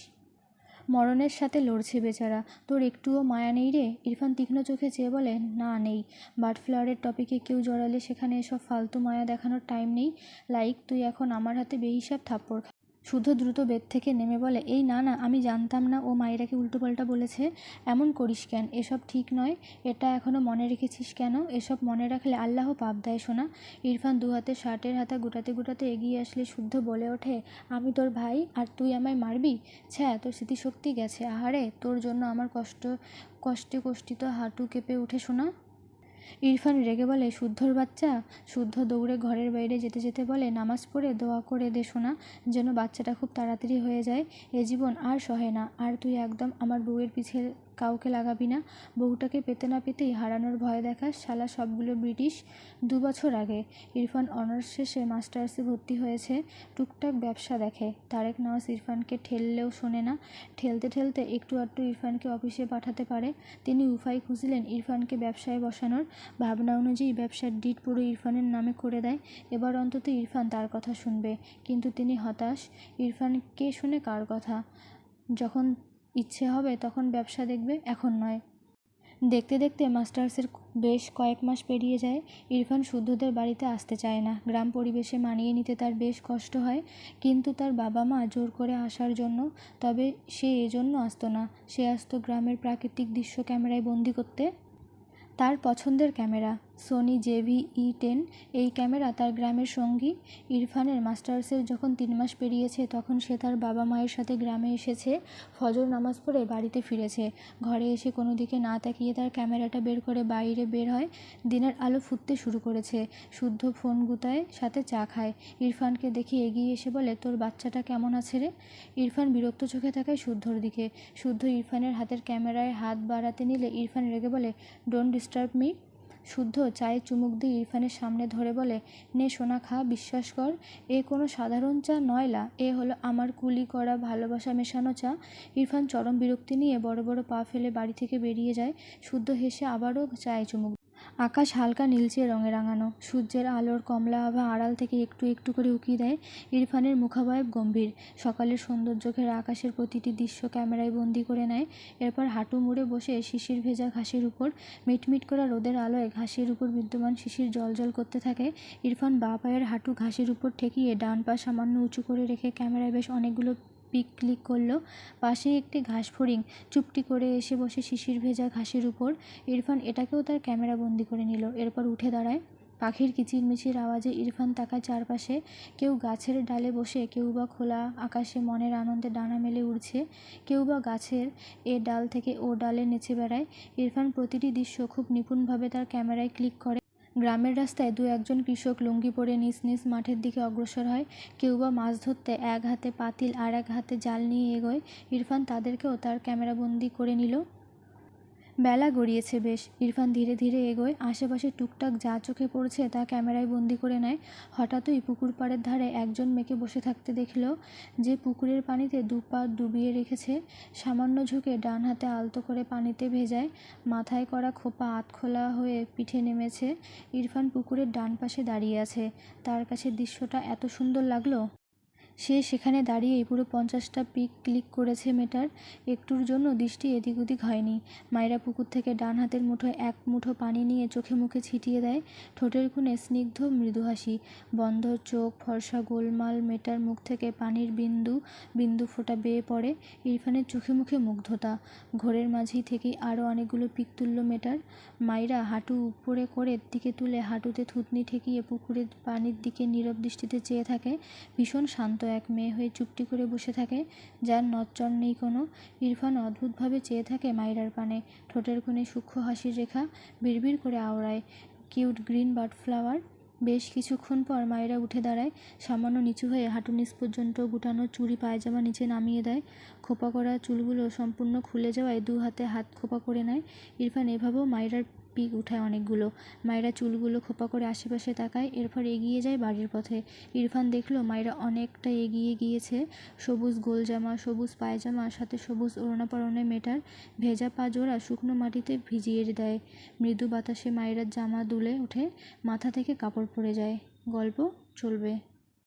মরণের সাথে লড়ছে বেচারা, তোর একটুও মায়া নেই রে? ইরফান তীক্ষ্ণ চোখে চেয়ে বলে, না নেই। বার্ডফ্লাওয়ারের টপিকে কেউ জড়ালে সেখানে এসব ফালতু মায়া দেখানোর টাইম নেই। লাইক তুই এখন আমার হাতে বেহিসাব থাপ্পড় খা। শুদ্ধ দ্রুত বেদ থেকে নেমে বলে, এই না না, আমি জানতাম না ও মাইরাকে উল্টোপাল্টা বলেছে। এমন করিস কেন? এসব ঠিক নয়। এটা এখনও মনে রেখেছিস কেন? এসব মনে রাখলে আল্লাহ পাপ দেয় সোনা। ইরফান দুহাতে শার্টের হাতা গুটাতে গুটাতে এগিয়ে আসলে শুদ্ধ বলে ওঠে, আমি তোর ভাই আর তুই আমায় মারবি? ছ্যা, তোর স্মৃতিশক্তি গেছে। আহারে, তোর জন্য আমার কষ্টে কষ্টিত হাঁটু কেঁপে ওঠে সোনা। ইরফান রেগে বলে, শুদ্ধর বাচ্চা। শুদ্ধ দৌড়ে ঘরের বাইরে যেতে যেতে বলে, নামাজ পড়ে দোয়া করে দে সোনা, যেন বাচ্চাটা খুব তাড়াতাড়ি হয়ে যায়। এ জীবন আর সহে না। আর তুই একদম আমার বউয়ের পিছে কাউকে লাগাবি না। বউটাকে পেতে না পেতেই হারানোর ভয় দেখাস, শালা সবগুলো ব্রিটিশ। 2 বছর আগে ইরফান অনার্স শেষে মাস্টার্সে ভর্তি হয়েছে, টুকটাক ব্যবসা দেখে। তারেক নওয়াজ ইরফানকে ঠেললেও শোনে না। ঠেলতে ঠেলতে একটু আধটু ইরফানকে অফিসে পাঠাতে পারে। তিনি উপায় খুঁজলেন ইরফানকে ব্যবসায় বসানোর। ভাবনা অনুযায়ী ব্যবসার ডিড পুরো ইরফানের নামে করে দেয়। এবার অন্তত ইরফান তার কথা শুনবে। কিন্তু তিনি হতাশ। ইরফান কে শুনে কার কথা? যখন ইচ্ছে হবে তখন ব্যবসা দেখবে, এখন নয়। দেখতে দেখতে মাস্টার্সের বেশ কয়েক মাস পেরিয়ে যায়। ইরফান শুদ্ধদের বাড়িতে আসতে চায় না। গ্রাম পরিবেশে মানিয়ে নিতে তার বেশ কষ্ট হয়। কিন্তু তার বাবা মা জোর করে আসার জন্য। তবে সে এজন্য আসতো না, সে আসতো গ্রামের প্রাকৃতিক দৃশ্য ক্যামেরায় বন্দি করতে। তার পছন্দের ক্যামেরা সোনি JVE-10। এই ক্যামেরা তার গ্রামের সঙ্গী। ইরফানের মাস্টার্সের যখন 3 মাস পেরিয়েছে তখন সে তার বাবা মায়ের সাথে গ্রামে এসেছে। ফজর নামাজ পড়ে বাড়িতে ফিরেছে। ঘরে এসে কোনো দিকে না তাকিয়ে তার ক্যামেরাটা বের করে বাইরে বের হয়। দিনের আলো ফুটতে শুরু করেছে। শুদ্ধ ফোন গুতায়, সাথে চা খায়। ইরফানকে দেখে এগিয়ে এসে বলে, তোর বাচ্চাটা কেমন আছে রে? ইরফান বিরক্ত চোখে তাকায় শুদ্ধর দিকে। শুদ্ধ ইরফানের হাতের ক্যামেরায় হাত বাড়াতে নিলে ইরফান রেগে বলে, ডোন্ট ডিস্টার্ব মি। শুদ্ধ চায়ে চুমুক দিয়ে ইরফানের সামনে ধরে বলে, নে সোনা খা, বিশ্বাস কর, এ কোনো সাধারণ চা নয়লা, এ হলো আমার কুলি করা ভালোবাসা মেশানো চা। ইরফান চরম বিরক্তি নিয়ে বড় বড় পা ফেলে বাড়ি থেকে বেরিয়ে যায়। শুদ্ধ হেসে আবারও চায়ে চুমুক। আকাশ হালকা নীলচে রঙে রাঙানো। সূর্যের আলোর কমলা আভা আড়াল থেকে একটু একটু করে উঁকি দেয়। ইরফানের মুখাবয়ব গম্ভীর। সকালের সৌন্দর্য ঘেরা আকাশের প্রতিটি দৃশ্য ক্যামেরায় বন্দি করে নেয়। এরপর হাঁটু মুড়ে বসে শিশির ভেজা ঘাসের উপর। মিটমিট করা রোদের আলোয় ঘাসের উপর বিদ্যমান শিশির জলজল করতে থাকে। ইরফান বাঁ পায়ের হাঁটু ঘাসের উপর ঠেকিয়ে ডান পা সামান্য উঁচু করে রেখে ক্যামেরায় বেশ অনেকগুলো পিক ক্লিক করলো। পাশেই একটি ঘাস ফড়িং চুপটি করে এসে বসে শিশির ভেজা ঘাসের উপর। ইরফান এটাকেও তার ক্যামেরা বন্দি করে নিল। এরপর উঠে দাঁড়ায়। পাখির কিচিরমিচির আওয়াজে ইরফান তাকায় চারপাশে। কেউ গাছের ডালে বসে, কেউ বা খোলা আকাশে মনের আনন্দে ডানা মেলে উড়ছে, কেউ বা গাছের এ ডাল থেকে ও ডালে নেচে বেড়ায়। ইরফান প্রতিটি দৃশ্য খুব নিপুণভাবে তার ক্যামেরায় ক্লিক করে। গ্রামের রাস্তায় 2-1 কৃষক লুঙ্গি পরে নিজ নিজ মাঠের দিকে অগ্রসর হয়। কেউ বা মাছ ধরতে এক হাতে পাতিল আর এক হাতে জাল নিয়ে এগোয়। ইরফান তাদেরকেও তার ক্যামেরাবন্দি করে নিল। বেলা গড়িয়েছে বেশ। ইরফান ধীরে ধীরে এগোয়। আশেপাশে টুকটাক যা চোখে পড়ছে তা ক্যামেরায় বন্দি করে নেয়। হঠাৎই পুকুর পাড়ের ধারে একজন মেয়েকে বসে থাকতে দেখল, যে পুকুরের পানিতে 2 পা ডুবিয়ে রেখেছে। সামান্য ঝুঁকে ডান হাতে আলতো করে পানিতে ভেজায়, মাথায় করা খোপা আধখোলা হয়ে পিঠে নেমেছে। ইরফান পুকুরের ডান পাশে দাঁড়িয়ে আছে। তার কাছে দৃশ্যটা এত সুন্দর লাগলো সে সেখানে দাঁড়িয়েই পুরো 50টা পিক ক্লিক করেছে মেয়েটার। একটুর জন্য দৃষ্টি এদিক ওদিক হয়নি। মায়রা পুকুর থেকে ডান হাতের মুঠোয় এক মুঠো পানি নিয়ে চোখে মুখে ছিটিয়ে দেয়। ঠোঁটের কোণে স্নিগ্ধ মৃদু হাসি। বন্ধ চোখ, ফর্সা গোলমাল মেয়েটার মুখ থেকে পানির বিন্দু বিন্দু ফোঁটা বেয়ে পড়ে। ইরফানের চোখে মুখে মুগ্ধতা। ঘোরের মাঝেই থেকেই আরও অনেকগুলো পিক তুলল মেয়েটার। মায়রা হাঁটু উপরে করে দিকে তুলে হাঁটুতে থুতনি ঠেকিয়ে পুকুরের পানির দিকে নীরব দৃষ্টিতে চেয়ে থাকে। ভীষণ শান্ত এক মেয়ে হয়ে চুপটি করে বসে থাকে, যার নড়চড় নেই কোনো। ইরফান অদ্ভুতভাবে চেয়ে থাকে মায়রার পানে। ঠোঁটের কোণে সূক্ষ্ম হাসির রেখা বিড়বিড় করে আওড়ায়, কিউট গ্রিন বার্ডফ্লাওয়ার। বেশ কিছুক্ষণ পর মায়রা উঠে দাঁড়ায়, সামান্য নিচু হয়ে হাঁটু নিচ পর্যন্ত গুটানো চুড়ি পায়জামা নিচে নামিয়ে দেয়। খোপা করা চুলগুলো সম্পূর্ণ খুলে যাওয়ায় দু হাতে হাত খোপা করে নেয়। ইরফান এভাবেও মায়রার পিক উঠায় অনেকগুলো। মায়রা চুলগুলো খোপা করে আশেপাশে তাকায়, এরপর এগিয়ে যায় বাড়ির পথে। ইরফান দেখলো মায়রা অনেকটা এগিয়ে গিয়েছে। সবুজ গোল জামা, সবুজ পায়জামা, সাথে সবুজ ওড়না পরনে মেয়েটার। ভেজা পা জোড়া শুকনো মাটিতে ভিজিয়ে দেয়। মৃদু বাতাসে মায়রার জামা দুলে ওঠে, মাথা থেকে কাপড় পড়ে যায়। গল্প চলবে।